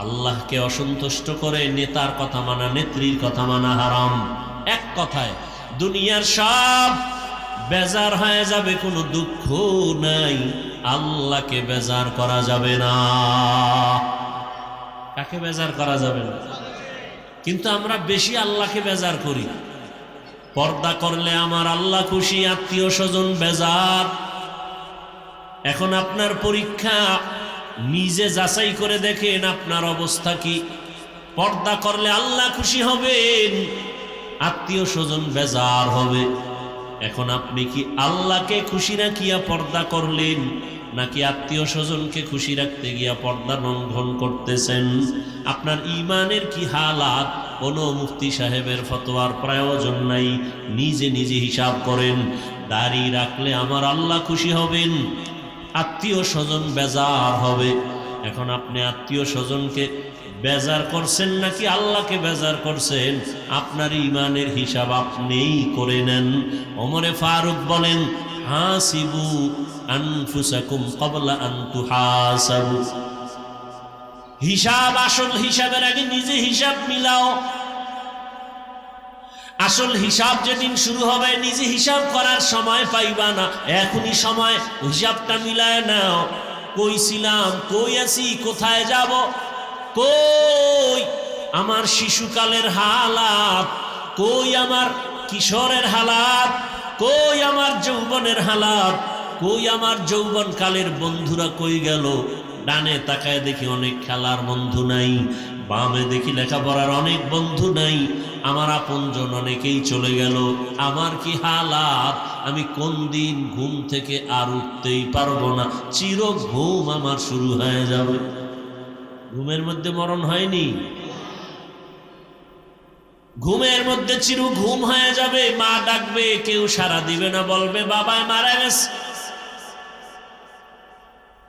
আল্লাহকে অসন্তুষ্ট করে নেতার কথা মানা, নেত্রীর কথা মানা হারাম। এক কথায় দুনিয়ার সব বেজার হয়ে যাবে, কোনো দুঃখ নাই, আল্লাহকে বেজার করা যাবে না। কাকে বেজার করা যাবে না? কিন্তু আমরা বেশি আল্লাহকে বেজার করি। পর্দা করলে আমার আল্লাহ খুশি, আত্মীয় স্বজন বেজার। এখন আপনার পরীক্ষা, নিজে যাচাই করে দেখেন আপনার অবস্থা কি। পর্দা করলে আল্লাহ খুশি হবেন, আত্মীয় স্বজন বেজার হবে। এখন আপনি কি আল্লাহকে খুশি রাখিয়া পর্দা করলেন, নাকি আত্মীয় স্বজনকে খুশি রাখতে গিয়া পর্দা লঙ্ঘন করতেছেন? আপনার ঈমানের কি হালাত? কোনো মুফতি সাহেবের ফতোয়ার প্রয়োজন নাই, নিজে নিজে হিসাব করেন। দাড়ি রাখলে আমার আল্লাহ খুশি হবেন, আত্মীয় স্বজন বেজার হবে। এখন আপনি আত্মীয় স্বজনকে বেজার করছেন নাকি আল্লাহকে বেজার করছেন? আপনার ঈমানের হিসাব আপনিই করে নেন। ওমরে ফারুক বলেন, হাসিবু আনফুসাকুম ক্বাবলা আন তুহাসাবু। হিসাব, আসল হিসাবের আগে নিজে হিসাব মিলাও। আসল হিসাব যেদিন শুরু হবে নিজে হিসাব করার সময় পাইবা না, এখনই সময় হিসাবটা মিলায় নাও। কই ছিলাম, কই আছি, কোথায় যাব, কই আমার শিশুকালের হালাত, কই আমার কিশোরের হালাত, কই আমার যৌবনের হালাত, কই আমার যৌবনকালের বন্ধুরা কই গেল? ডানে তাকায় দেখি অনেক খেলার বন্ধু নাই, বামে দেখি লেখাপড়ার অনেক বন্ধু নাই, আমার আপনজন অনেকেই চলে গেল। আমার কি হালাত? আমি কোন দিন ঘুম থেকে আর উঠতেই পারবো না, চির ঘুম আমার শুরু হয়ে যাবে। ঘুমের মধ্যে মরণ হয়নি? ঘুমের মধ্যে চির ঘুম হয়ে যাবে। মা ডাকবে, কেউ সাড়া দিবে না, বলবে বাবায় মারা গেছে।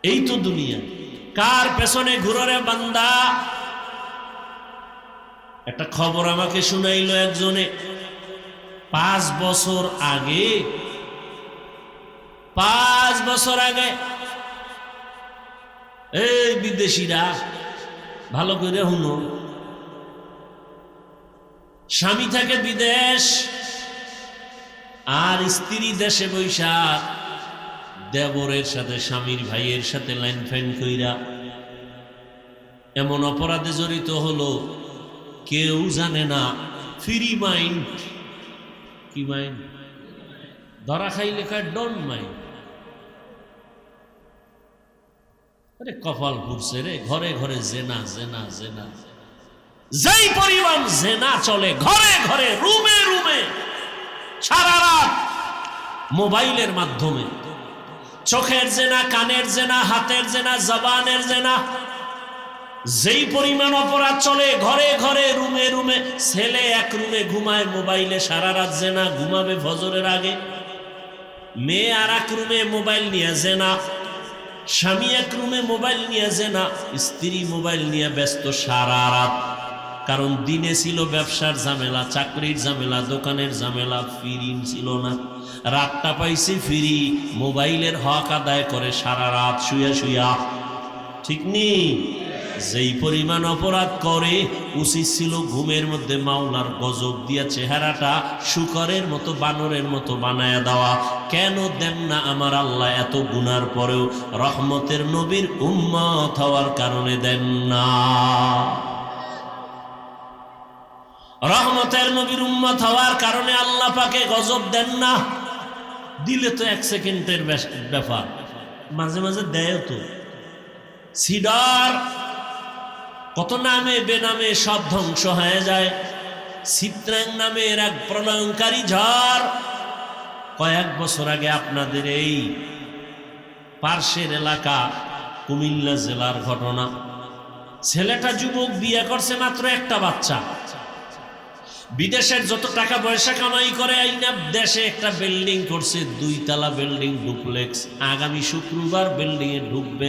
এই তো দুনিয়া। কার পেছনে ঘুরে বান্দা? একটা খবর আমাকে শুনাইলো একজনে, 5 বছর আগে, 5 বছর আগে এই বিদেশিরা, ভালো করে শুনো, স্বামী থাকে বিদেশ আর স্ত্রী দেশে বৈশা দেবরের সাথে, স্বামীর ভাইয়ের সাথে লাইন ফাইন কইরা এমন অপরাধে জড়িত হলো কেউ জানে না। Free mind. কি মাইন্ড? ধরা খাইলে কার ডন্ট মাইন্ড। আরে কপাল ঘুরছে রে, ঘরে ঘরে জেনা জেনা জেনা। যেই পরিমাণ জেনা চলে ঘরে ঘরে, রুমে রুমে, সারা রাত মোবাইলের মাধ্যমে, চোখের জেনা, কানের জেনা, হাতের জেনা, জবানের জেনা। যেই পরিমাণ অপরাধ চলে ঘরে ঘরে, রুমে রুমে। ছেলে এক রুমে ঘুমায় মোবাইলে সারা রাত জেনা, ঘুমাবে ফজরের আগে। মেয়ে আর এক রুমে মোবাইল নিয়ে জেনা, স্বামী এক রুমে মোবাইল নিয়ে জেনা, স্ত্রী মোবাইল নিয়ে ব্যস্ত সারা রাত। কারণ দিনে ছিল ব্যবসার ঝামেলা, চাকরির ঝামেলা, দোকানের ঝামেলা, ফ্রি ছিল না। রাতটা পাইছে ফ্রি, মোবাইলের হক আদায় করে সারা রাত শুয়া শুয়া। ঠিক নেই? যেই পরিমাণ অপরাধ করে, উচিত ছিল ঘুমের মধ্যে মাওলার গজব দিয়া চেহারাটা শুকরের মতো, বানরের মতো বানায়া দেওয়া। কেন দেন না আমার আল্লাহ? এত গুনার পরেও রহমতের নবীর উম্মত হওয়ার কারণে দেন না। রহমতের নবীর উম্মত হওয়ার কারণে আল্লাহ পাকে গজব দেন না। দিলে তো 1 সেকেন্ডের ব্যাপার, মাঝে মাঝে দেয় তো। সিডার কত নামে বেনামে সব ধ্বংস হয়ে যায়। চিত্রাং নামের এক প্রলয়ঙ্কারী ঝড় কয়েক বছর আগে আপনাদের এই পার্শ্বের এলাকা কুমিল্লা জেলার ঘটনা। ছেলেটা যুবক, বিয়ে করছে, মাত্র একটা বাচ্চা। বিদেশের যত টাকা পয়সা কামাই করে আইনা দেশে একটা বিল্ডিং করছে, 2 তলা বিল্ডিং, ডুপ্লেক্স। আগামী শুক্রবার বিল্ডিং এ ঢুকবে,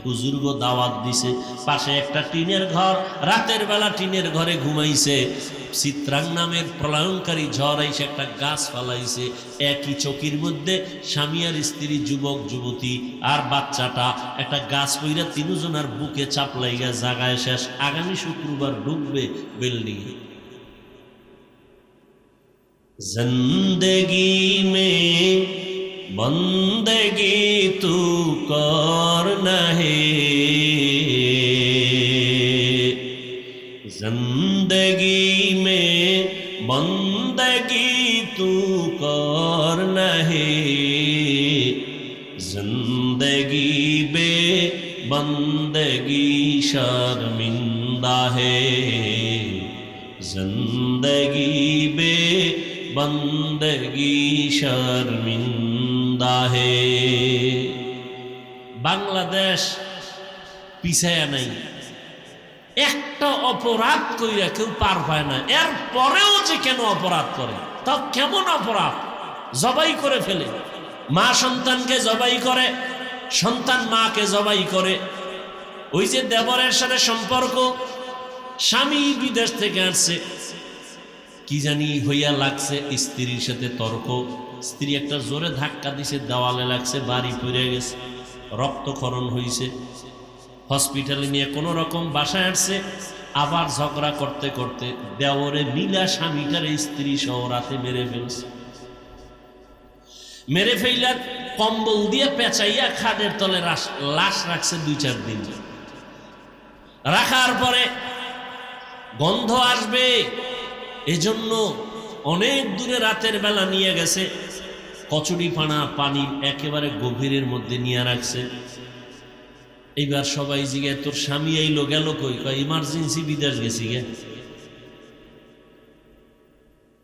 হুজুরগো দাওয়াত দিছে। পাশে একটা টিনের ঘর, রাতের বেলা টিনের ঘরে ঘুমাইছে। চিত্রাং নামের প্রলয়ঙ্কারী ঝড় এসে একটা গাছ ফালাইছে। একই চকির মধ্যে স্বামী আর স্ত্রী, যুবক যুবতী আর বাচ্চাটা, একটা গাছ পইরা 3 জনের বুকে চাপ লাইগা জাগায় শেষ। আগামী শুক্রবার ঢুকবে বিল্ডিং এ। जिंदगी में बंदगी तू कर नहीं, जिंदगी में बंदगी तू कर नहीं, जिंदगी बे बंदगी शर्मिंदा है, जिंदगी बे बंदगी शर्मिंदा है। বাংলাদেশ পিছায়া নাই, একটা অপরাধ কইরা কেউ পার পায় না। এর পরেও যে কেন অপরাধ করে, তা কেমন অপরাধ? জবাই করে ফেলে, মা সন্তানকে জবাই করে, সন্তান মাকে জবাই করে। ওই যে দেবরের সাথে সম্পর্ক, স্বামী বিদেশ থেকে আসছে, কি জানি হইয়া লাগছে, স্ত্রীর সাথে তর্ক, স্ত্রী একটা জোরে ধাক্কা দিছে, দেওয়ালে লাগছে, বাড়ি পড়ে গেছে, রক্তক্ষরণ হইছে, হসপিটালে নিয়ে কোনো রকম বাসায় আসছে, আবার ঝগড়া করতে করতে দেওরে মিলা স্বামীটার স্ত্রী সহ রাতে মেরে ফেলছে। মেরে ফেইলা কম্বল দিয়ে পেঁচাইয়া খাটের তলে লাশ রাখছে 2-4 দিন। রাখার পরে গন্ধ আসবে, এজন্য অনেক দূরে রাতের বেলা নিয়ে গেছে, কচুরি পানা পানি একেবারে গভীরের মধ্যে নিয়ে রাখছে। এইবার সবাই জিজ্ঞাসা, তোর স্বামী আইলো গেল কই? কয় ইমার্জেন্সি বিদেশ গেছি গে।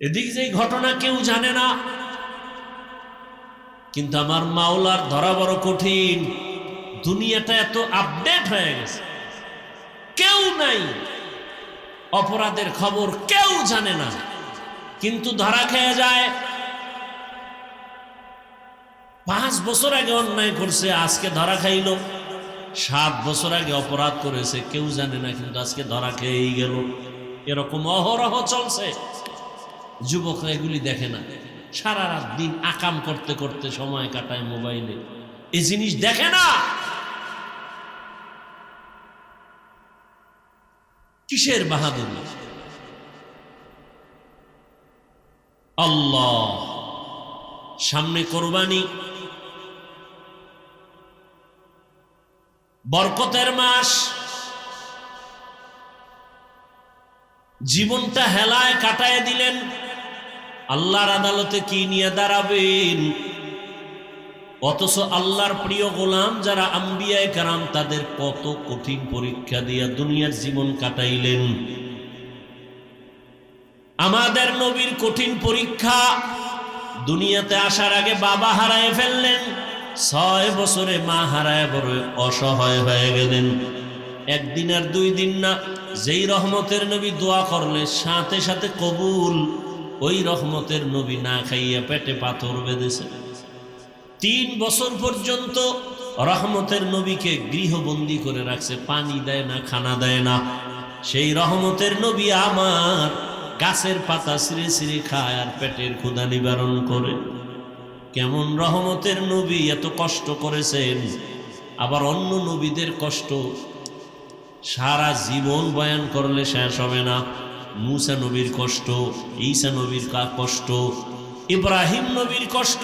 এদিক যে ঘটনা কেউ জানে না, কিন্তু আমার মাওলার ধরা বড় কঠিন। দুনিয়াটা এত আপডেট হয়ে গেছে, কেউ নাই, অপরাধের খবর কেউ জানে না, কিন্তু ধরা খেয়ে যায়। 5 বছর আগে অন্যায় করছে, আজকে ধরা খাইল। 7 বছর আগে অপরাধ করেছে, কেউ জানে না, কিন্তু আজকে ধরা খেয়েই গেল। এরকম অহরহ চলছে। যুবকরা এগুলি দেখে না, সারা রাত দিন আকাম করতে করতে সময় কাটায় মোবাইলে, এই জিনিস দেখে না। কিসের বাহাদুরি? আল্লাহ, সামনে কোরবানি, বরকতের মাস, জীবনটা হেলায় কাটায় দিলেন, আল্লাহর আদালতে কি নিয়ে দাঁড়াবেন? অথচ আল্লাহর প্রিয় গোলাম যারা আম্বিয়ায়ে কেরাম, তাদের কত কঠিন পরীক্ষা দিয়া দুনিয়ার জীবন কাটাইলেন। আমাদের নবীর কঠিন পরীক্ষা, দুনিয়াতে আসার আগে বাবা হারায় ফেললেন, 6 বছরে মা হারায় বড় অসহায় হয়ে গেলেন। একদিন আর 2 দিন না, যেই রহমতের নবী দোয়া করলে সাথে সাথে কবুল, ওই রহমতের নবী না খাইয়া পেটে পাথর বেঁধেছে। 3 বছর পর্যন্ত রহমতের নবীকে গৃহবন্দী করে রাখছে, পানি দেয় না, খানা দেয় না। সেই রহমতের নবী আমার গাছের পাতা ছিঁড়ে ছিঁড়ে খায় আর পেটের ক্ষুধা নিবারণ করে। কেমন রহমতের নবী, এত কষ্ট করেছেন। আবার অন্য নবীদের কষ্ট সারা জীবন বয়ান করলে শেষ হবে না। মুসা নবীর কষ্ট, ঈসা নবীর কষ্ট, ইব্রাহিম নবীর কষ্ট,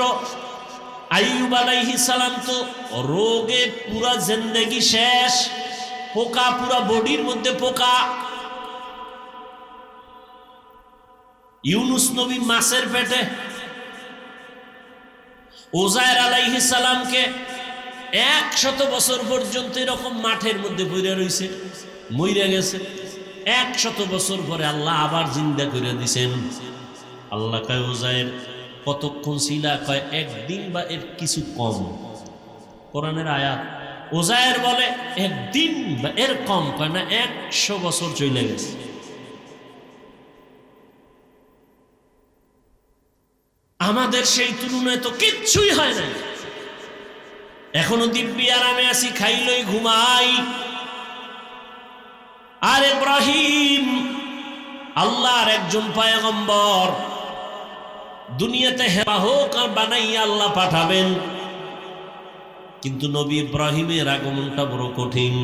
আইয়ুব আলাইহিস সালাম তো রোগে পুরা জিন্দেগি শেষ, পোকা পুরা বডির মধ্যে পোকা। ইউনুস নবী মাছের পেটে। উযায়ের আলাইহিস সালামকে 100 বছর পর্যন্ত এরকম মাঠের মধ্যে পড়ে রইছে, মইরা গেছে। 100 বছর পরে আল্লাহ আবার জিন্দা করে দিছেন। আল্লাহ কয় উযায়ের কতক্ষণ ছিলা? কয় 1 দিন বা এর কিছু কম। কোরআনের আয়াত। উযায়ের বলে 1 দিন বা এর কম, কয় না 100 বছর চলে গেছে। আমাদের সেই তুলনায় তো কিচ্ছুই হয় না। এখনো দিব্যি আরামে আছি, খাইলই ঘুমাই। আর ইব্রাহিম আল্লাহর একজন পয়গম্বর, দুনিয়াতে হেবা হোক আর বানাইয়া আল্লাহ পাঠাবেন, কিন্তু নবী ইব্রাহিমের আগমনটা বড় কঠিন।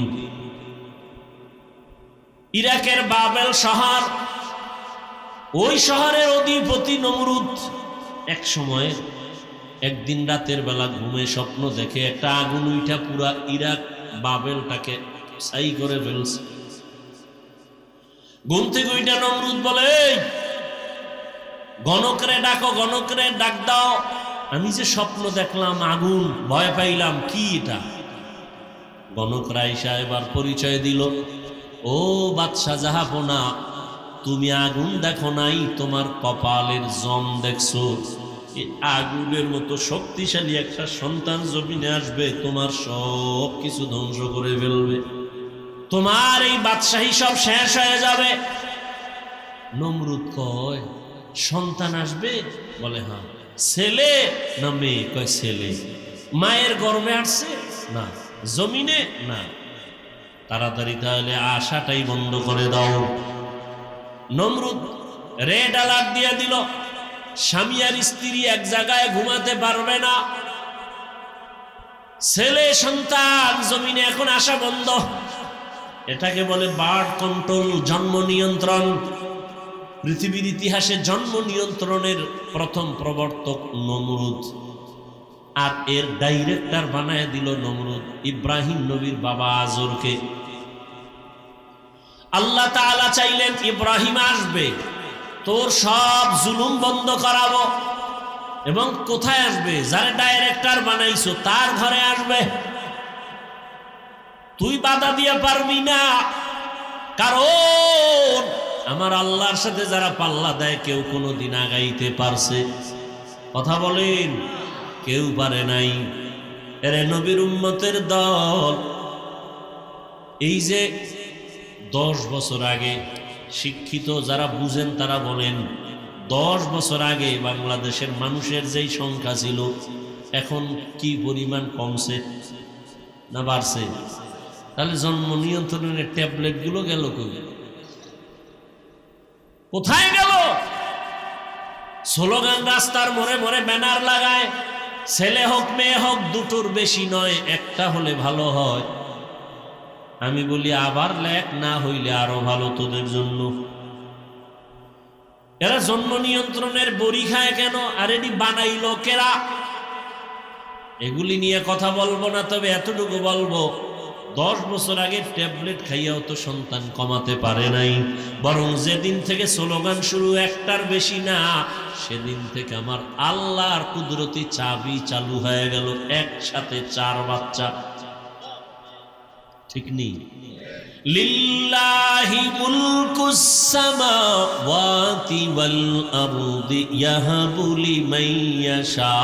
ইরাকের বাবেল শহর, ওই শহরের অধিপতি নমরুদ এক সময় একদিন রাতের বেলা ঘুমে স্বপ্ন দেখে একটা আগুন উঠা পুরা ইরাক বাবেলটাকে ছাই করে ফেলছে। ঘুম থেকে উঠা নমরুদ বলে, গণকরে ডাকো, গণকরে ডাক দাও, আমি যে স্বপ্ন দেখলাম আগুন, ভয় পাইলাম, কি এটা? গণকরা আইসা এবার পরিচয় দিল, ও বাদশা জাহাপনা, তুমি আগুন দেখো নাই, তোমার কপালের জম দেখছো। এই আগুনের মতো শক্তিশালী একটা সন্তান জমিনে আসবে, তোমার সব কিছু ধ্বংস করে ফেলবে, তোমার এই বাদশাহী সব শেষ হয়ে যাবে। নমরুদ কয়, সন্তান আসবে? বলে হ্যাঁ। ছেলে না মেয়ে? কয় ছেলে। মায়ের গর্ভে আসছে? না। জমিনে? না। তাড়াতাড়ি তাহলে আশাটাই বন্ধ করে দাও। নমরুদ রেড অ্যালার্ট দিয়ে দিল, স্বামী আর স্ত্রী এক জায়গায় ঘুমাতে পারবে না, ছেলে সন্তান জমিনে এখন আসা বন্ধ। এটাকে বলে বার্থ কন্ট্রোল, জন্ম নিয়ন্ত্রণ। পৃথিবীর ইতিহাসে জন্ম নিয়ন্ত্রণের প্রথম প্রবর্তক নমরুদ, আর এর ডাইরেক্টর বানায় দিল নমরুদ ইব্রাহিম নবীর বাবা আজরকে। আল্লাহ তাআলা চাইলেন ইব্রাহিম আসবে, তোর সব জুলুম বন্ধ করাবো। এবং কোথায় আসবে? যারা ডাইরেক্টর বানাইছো তার ঘরে আসবে। তুই বাধা দিয়ে পারবি না, কারণ আমার আল্লাহর সাথে যারা পাল্লা দেয় কেউ কোনোদিন আগাইতে পারছে? কথা বলেন, কেউ পারে নাই। এরে নবীর উম্মতের দল, এই যে 10 বছর আগে, শিক্ষিত যারা বুঝেন তারা বলেন 10 বছর আগে বাংলাদেশের মানুষের যেই সংখ্যা ছিল এখন কি পরিমাণ কমছে না বাড়ছে? তাহলে জন্ম নিয়ন্ত্রণের ট্যাবলেট গুলো গেল কোথায় গেল? স্লোগান রাস্তার মোড়ে মোড়ে ব্যানার লাগায়, ছেলে হোক মেয়ে হোক দুটোর বেশি নয়, একটা হলে ভালো হয়। আমি বলি আবার লেখ না হইলে আরো ভালো তোদের জন্য। এরা জন্ম নিয়ন্ত্রণের বড়ি খায় কেন? আর এটি বানাইলো কেরা? এগুলি নিয়ে কথা বলবো না, তবে এতটুকু বলবো 10 বছর আগে ট্যাবলেট খাইয়াও তো সন্তান কমাতে পারে নাই, বরং যেদিন থেকে স্লোগান শুরু একটার বেশি না, সেদিন থেকে আমার আল্লাহর কুদরতি চাবি চালু হয়ে গেল, একসাথে 4 বাচ্চা। ঠিক নেই? লিল্লাহি মুলকুস সামাওয়াতি ওয়াল আরদি ইয়াহাবু লিমান ইয়াশা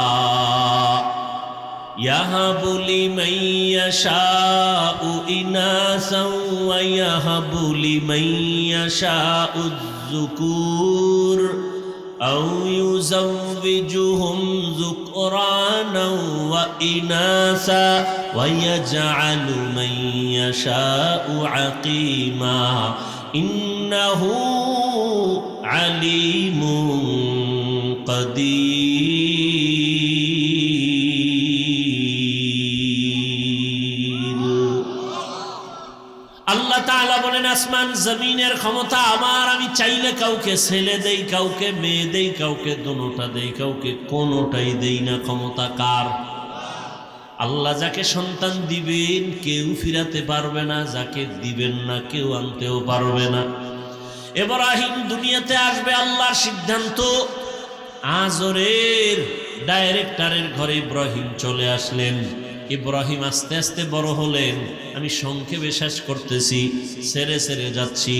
ইয়াহাবু লিমান ইয়াশাউ ইনাসাও ওয়া ইয়াহাবু লিমান ইয়াশাউ যুকুর আও ইউযাওবিজুহুম যুকরানা ওয়া ইনাসা ওয়া ইয়াজআলু মান ইয়াশাউ আকিমা ইন্নাহু আলিমুন কাদির। আল্লাহ তাআলা বলেন আসমান জমিনের ক্ষমতা আমার, আমি চাইলে কাউকে ছেলে দেই, কাউকে মেয়ে দেই, কাউকে দোনোটা দেই, কাউকে কোনোটাই দেই না। ক্ষমতা কার? আল্লাহ যাকে সন্তান দিবেন কেউ ফিরাতে পারবে না, যাকে দিবেন না কেউ আনতেও পারবে না। ইব্রাহিম দুনিয়াতে আসবে আল্লাহর সিদ্ধান্ত। আজরের ডাইরেক্টরের ঘরে ইব্রাহিম চলে আসলেন। ইব্রাহিম আস্তে আস্তে বড় হলেন। আমি সংক্ষেপে শেষ করতেছি, সেরে সেরে যাচ্ছি।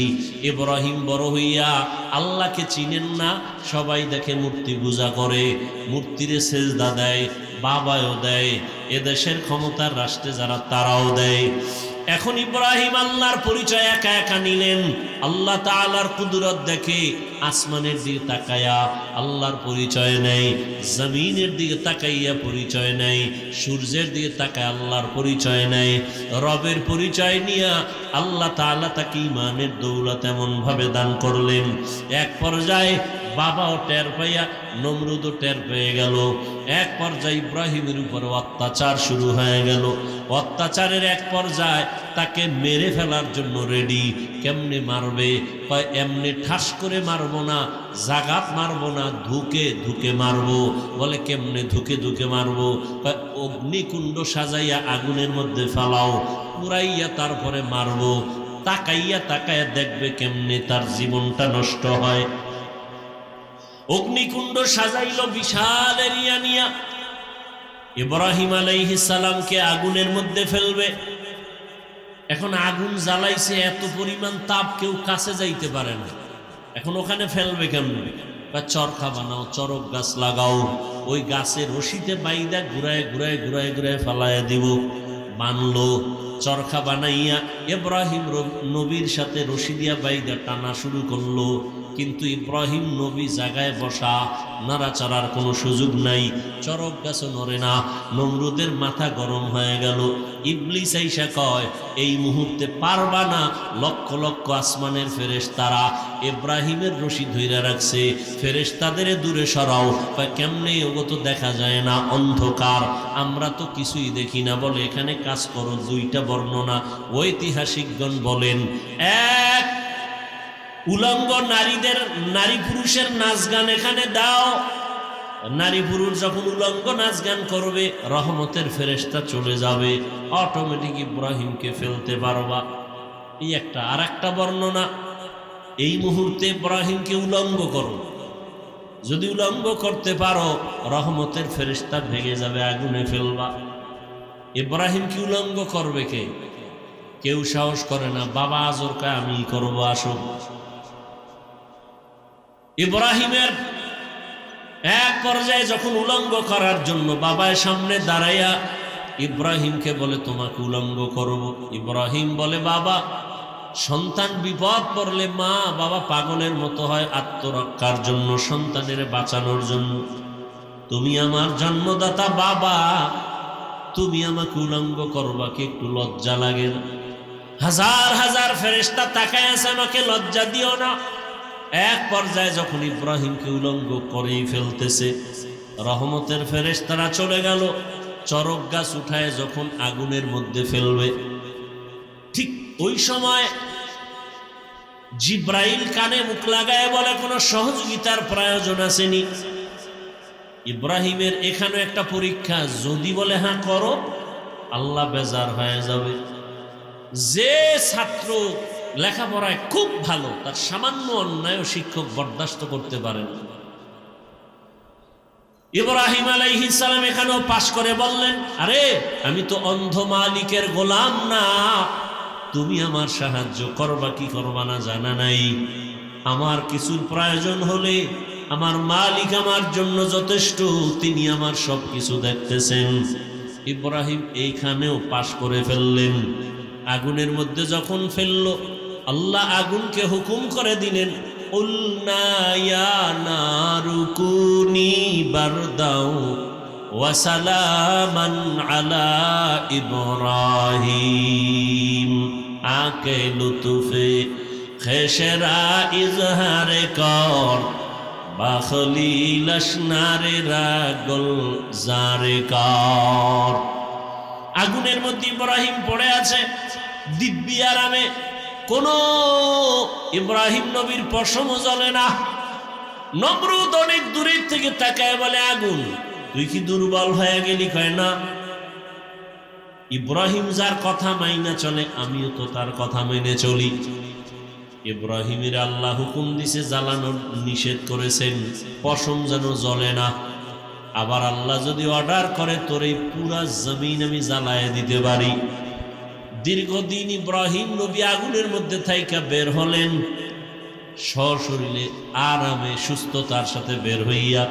ইব্রাহিম বড় হইয়া আল্লাহকে চিনেন না, সবাই দেখে মূর্তি পূজা করে, মূর্তিরে সেজদা দেয়, বাবাও দেয়, এদেশের ক্ষমতার রাষ্ট্রে যারা তারাও দেয়। এখন ইব্রাহিম আল্লাহর পরিচয় একা একা নিলেন। আল্লাহ তাআলার কুদরত দেখে আসমানের দিকে তাকায়া আল্লাহর পরিচয় নেয়, জমিনের দিকে তাকাইয়া পরিচয় নেয়, সূর্যের দিকে তাকায় আল্লাহর পরিচয় নেয়। রবের পরিচয় নিয়া আল্লাহ তাআলা তাকে ঈমানের দৌলত এমন ভাবে দান করলেন, এক পর্যায়ে বাবাও টের পাইয়া নমরুদও টের পেয়ে গেল। এক পর্যায়ে ইব্রাহিমের উপর অত্যাচার শুরু হয়ে গেল। অত্যাচারের এক পর্যায়ে তাকে মেরে ফেলার জন্য রেডি। কেমনে মারবে? কয় এমনি ঠাস করে মারবো না, জাগাত মারবো না, ধুকে ধুকে মারবো। বলে কেমনে ধুকে ধুকে মারবো? কয় অগ্নিকুণ্ড সাজাইয়া আগুনের মধ্যে ফেলাও, পুরাইয়া তারপরে মারবো। তাকাইয়া তাকাইয়া দেখবে কেমনে তার জীবনটা নষ্ট হয়। অগ্নিকুণ্ড সাজাইল বিশাল এরিয়া নিয়া। ইব্রাহিম আলাইহিস সালামকে আগুনের মধ্যে ফেলবে। এখন আগুন জ্বালাইছে, এত পরিমাণ তাপ কেউ কাছে যাইতে পারে না। এখন ওখানে ফেলবে কেমনে? বা চরখা বানাও, চরক গাছ লাগাও, ওই গাছের রশিতে বাইদা ঘুরায় ঘুরায় ঘুরায় ঘুরায় ফালাইয়া দিব। বানলো, চরখা বানাইয়া ইব্রাহিম নবীর সাথে রশি দিয়া বাইদা টানা শুরু করলো। কিন্তু ইব্রাহিম নবী জায়গায় বসা, নাড়াচাড়ার কোনো সুযোগ নাই, চরক গাছও নড়ে না। নমরুদের মাথা গরম হয়ে গেল। ইবলিস আইসা কয়, এই মুহূর্তে পারবা না। লক্ষ লক্ষ আসমানের ফেরেশতারা ইব্রাহিমের রশি ধইরা রাখছে, ফেরেশতাদের দূরে সরাও। কয় কেমনে, ওগো তো দেখা যায় না, অন্ধকার, আমরা তো কিছুই দেখি না। বলে এখানে কাজ করো, দুইটা বর্ণনা ঐতিহাসিকগণ বলেন। এক, উলঙ্গ নারীদের, নারী পুরুষের নাচ গান এখানে দাও। নারী পুরুষ যখন উলঙ্গ নাচ গান করবে, রহমতের ফেরেশতা চলে যাবে, অটোমেটিক ইব্রাহিমকে ফেলতে পারবা। এই একটা। আর একটা বর্ণনা, এই মুহূর্তে ইব্রাহিমকে উলঙ্গ করো, যদি উলঙ্গ করতে পারো রহমতের ফেরেশতা ভেঙে যাবে, আগুনে ফেলবা। ইব্রাহিমকে উলঙ্গ করবে কে? কেউ সাহস করে না। বাবা আজর কয় আমি করবো, আসো। ইব্রাহিমের এক পর্যায়ে যখন উলঙ্গ করার জন্য বাবার সামনে দাঁড়াইয়া ইব্রাহিমকে বলে তোমাকে উলঙ্গ করব। ইব্রাহিম বলে, বাবা, সন্তান বিপদ পড়লে মা বাবা পাগলের মতো হয় আত্মরক্ষার জন্য, সন্তানের বাঁচানোর জন্য। তুমি আমার জন্মদাতা বাবা, তুমি আমাকে উলঙ্গ করবা, কি একটু লজ্জা লাগে না? হাজার হাজার ফেরেশতা তাকায় আছে, আমাকে লজ্জা দিও না। এক পর্যায়ে যখন ইব্রাহিমকে উলঙ্গ করেই ফেলতেছে, রহমতের ফেরেশতারা চলে গেল। চরক গাছ উঠায় যখন আগুনের মধ্যে ফেলবে, ঠিক ওই সময় জিব্রাইল কানে মুখ লাগায় বলে, কোনো সহযোগিতার প্রয়োজন আসেনি। ইব্রাহিমের এখানে একটা পরীক্ষা, যদি বলে হ্যাঁ করো, আল্লাহ বেজার হয়ে যাবে। যে ছাত্র লেখাপড়ায় খুব ভালো, তার সামান্য অন্যায় শিক্ষক বরদাস্ত করতে পারেন। ইব্রাহিম আলাইহিস সালাম এখানেও পাশ করে বললেন, আরে আমি তো অন্ধ মালিকের গোলাম না, তুমি আমার সাহায্য করবা কি করবা না জানা নাই। আমার কিছুর প্রয়োজন হলে আমার মালিক আমার জন্য যথেষ্ট, তিনি আমার সব কিছু দেখতেছেন। ইব্রাহিম এইখানেও পাশ করে ফেললেন। আগুনের মধ্যে যখন ফেললো, আল্লাহ আগুনকে হুকুম করে দিলেন, কুলনা ইয়া নারু কুনি বারদাও ওয়া সালামান আলা ইব্রাহিম। আকে লুতুফে খেশরা ইজহারে কর, বাখলিল আসনারে রাগল জারে কর। আগুনের মধ্যে ইব্রাহিম পড়ে আছে দিব্যি আরামে, কোন ইব্রাহিম নবীর পশম জ্বলে না। নমরুদ অনেক দূরের থেকে তাকায় বলে, আগুন তুই কি দুর্বল হয়ে গেলি? কয় না, ইব্রাহিম যার কথা মাইনা চলে, আমিও তো তার কথা মেনে চলি। ইব্রাহিমের আল্লাহ হুকুম দিছে, জ্বালানোর নিষেধ করেছেন, পশম যেন জ্বলে না। আবার আল্লাহ যদি অর্ডার করে, তোর এই পুরা জমিন আমি জ্বালায় দিতে পারি। দীর্ঘদিন ইব্রাহিম নবী আগুনের মধ্যে থাইকা বের হলেন, সশরীরে আরামে সুস্থতার সাথে বের হইয়া।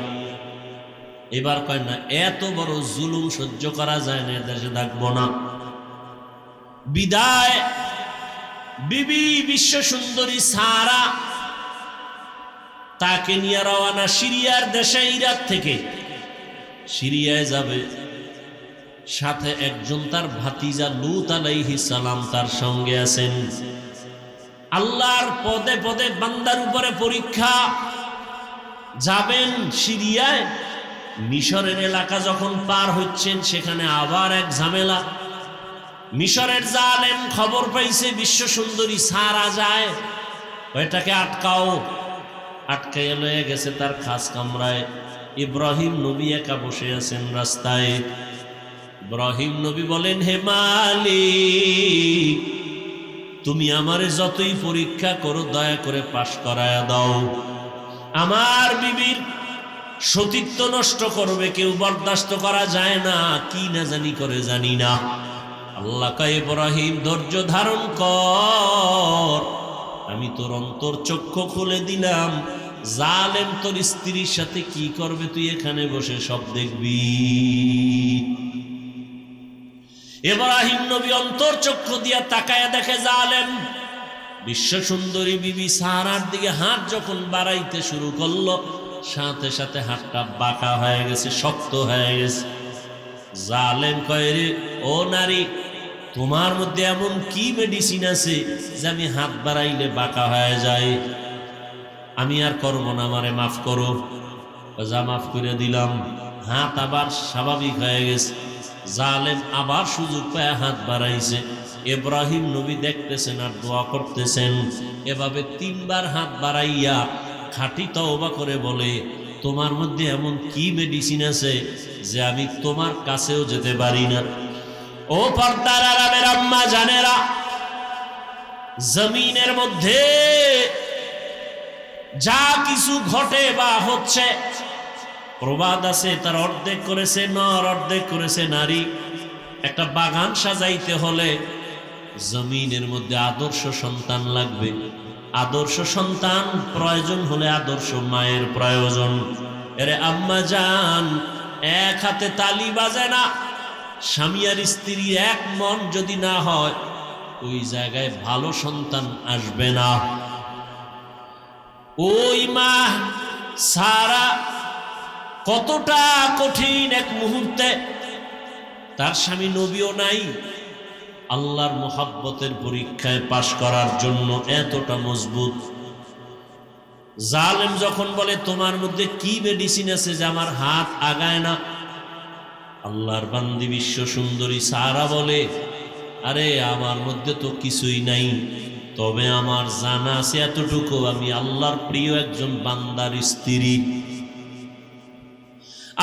এবার কয় না, এত বড় জুলুম সহ্য করা যায় না, দেশে থাকবো না। বিদায় বিবি বিশ্ব সুন্দরী সারা, তাকে নিয়ে রওনা সিরিয়ার দেশে, ইরাক থেকে সিরিয়ায় যাবে। সাথে একজন তার ভাতিজা লূত আলাইহিস সালাম তার সঙ্গে আছেন। আল্লাহর পদে পদে বান্দার উপরে পরীক্ষা। যাবেন সিরিয়ায়, মিশরের এলাকা যখন পার হচ্ছেন, সেখানে আবার এক ঝামেলা। মিশরের জালেম খবর পাইছে বিশ্ব সুন্দরী সারা যায়, ওইটাকে আটকাও। আটকাইয়া লয়ে গেছে তার খাস কামরায়। ইব্রাহিম নবী একা বসে আছেন রাস্তায়। ইব্রাহিম নবী বলেন, হে মালিক, তুমি আমারে যতই পরীক্ষা করো, দয়া করে পাশ করায়া দাও। আমার বিবির সতীত্ব নষ্ট করবে কেউ, বরদাস্ত করা যায় না। কি না জানি করে জানি না। আল্লাহ কয়, ইব্রাহিম ধৈর্য ধারণ কর, আমি তোর অন্তর চক্ষু খুলে দিলাম। জালেম তোর স্ত্রীর সাথে কি করবে তুই এখানে বসে সব দেখবি। ইব্রাহিম নবী অন্তর চক্ষু দিয়া তাকায়া দেখে জালেম বিশ্ব সুন্দরী বিবি সারার দিকে হাত যখন বাড়াইতে শুরু করলো, সাথে সাথে হাতটা বাঁকা হয়ে গেছে, শক্ত হয়ে গেছে। জালেম কয়, রে ও নারী, তোমার মধ্যে এমন কি মেডিসিন আছে যে আমি হাত বাড়াইলে বাঁকা হয়ে যায়? আমি আর করবো না, আমারে মাফ করো। যা, মাফ করে দিলাম। হাত আবার স্বাভাবিক হয়ে গেছে। জালেম আবার সুযোগ পায় হাত বাড়াইছে। ইব্রাহিম নবী দেখতেছেন আর দোয়া করতেছেন। এভাবে 3 বার হাত বাড়াইয়া খাঁটি তওবা করে বলে, তোমার মধ্যে এমন কি মেডিসিন আছে যে আমি তোমার কাছেও যেতে পারি না? ও পর্দার আরামের আম্মা জানেরা, জমিনের মধ্যে যা কিছু ঘটে বা হচ্ছে, প্রবাদ আছে তার অর্ধেক করেছে নর, অর্ধেক করেছে নারী। একটা বাগান সাজাইতে হলে জমিনের মধ্যে আদর্শ সন্তান লাগবে। আদর্শ সন্তান প্রয়োজন হলে আদর্শ মায়ের প্রয়োজন। এরে আম্মা জান, এক হাতে তালি বাজে না। স্বামী আর স্ত্রী এক মন যদি না হয়, ওই জায়গায় ভালো সন্তান আসবে না। ওই মা সারা কতটা কঠিন এক মুহূর্তে, তার স্বামী নবীও নাই, আল্লাহর মুহাব্বতের পরীক্ষায় পাশ করার জন্য এতটা মজবুত। জালেম যখন বলে, তোমার মধ্যে কি মেডিসিন আছে যে আমার হাত আগায় না? আল্লাহর বান্দি বিশ্ব সুন্দরী সারা বলে, আরে আমার মধ্যে তো কিছুই নাই, তবে আমার জানা আছে এতটুকু, আমি আল্লাহর প্রিয় একজন বান্দার স্ত্রী।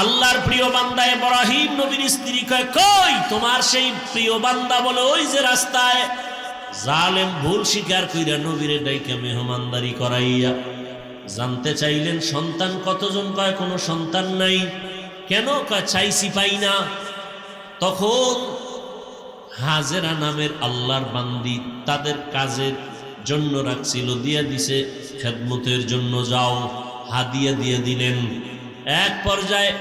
আল্লাহর প্রিয় বান্দা ইব্রাহিম নবীর স্ত্রী কয়, কই তোমার সেই প্রিয় বান্দা? বলে, ওই যে রাস্তায়। জালেম ভুল স্বীকার কইরা নবীরে ডাইকা মেহমানদারি করাইয়া জানতে চাইলেন সন্তান কতজন? কয় কোনো সন্তান নাই। কেন? কয় চাইছি পাই না। তখন হাজেরা নামের আল্লাহর বান্দি তাদের কাজের জন্য রাখছিল, দিয়া দিছে খেদমতের জন্য, যাও হাদিয়া দিয়ে দিলেন। এক পর্যায়ে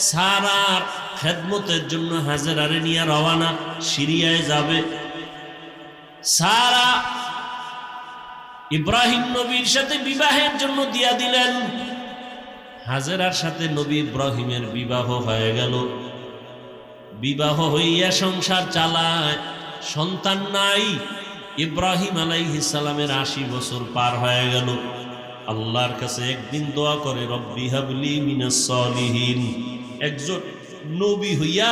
সারার খেদমতের জন্য হাজেরারে নিয়ে রওয়ানা, সিরিয়ায় যাবে। সারা ইব্রাহিম নবীর সাথে বিবাহের জন্য দিয়া দিলেন। হাজেরার সাথে নবী ইব্রাহিমের বিবাহ হয়ে গেল। বিবাহ হইয়া সংসার চালায়, সন্তান নাই। ইব্রাহিম আলাইহিস সালামের 80 বছর পার হয়ে গেল। আল্লাহর কাছে একদিন দোয়া করে, রব্বি হাবলি মিনাস সালিহিন। একজন নবী হইয়া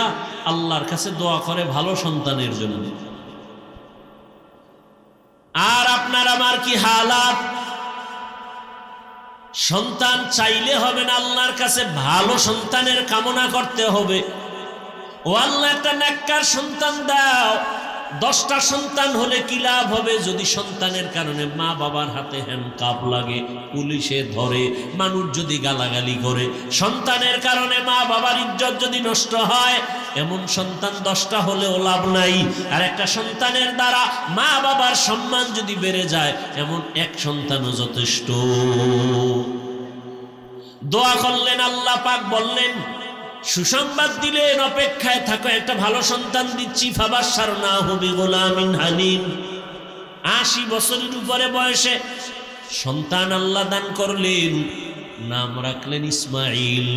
আল্লাহর কাছে দোয়া করে ভালো সন্তানের জন্য। আর আপনার আমার কি হালাত? সন্তান চাইলে হবে না, আল্লাহর কাছে ভালো সন্তানের কামনা করতে হবে। ও আল্লাহ, একটা নেককার সন্তান দাও। 10টা সন্তান হলে কি লাভ হবে যদি সন্তানের কারণে মা বাবার হাতে হ্যান্ডকাপ লাগে, পুলিশে ধরে, মানুষ যদি গালাগালি করে, সন্তানের কারণে মা বাবার ইজ্জত যদি নষ্ট হয়, এমন সন্তান 10টা হলেও লাভ নাই। আর একটা সন্তানের দ্বারা মা বাবার সম্মান যদি বেড়ে যায়, এমন এক সন্তানও যথেষ্ট। দোয়া করলেন, আল্লাহ পাক বললেন, সুসংবাদ দিলেন, অপেক্ষায় থাকো, একটা ভালো সন্তান দিচ্ছি। ফাবাশশারনাহু বিগুলামিন হালিম। 80 বছরের উপরে বয়সে সন্তান আল্লাহ দান করলেন। নাম রাখলেন ইসমাইল।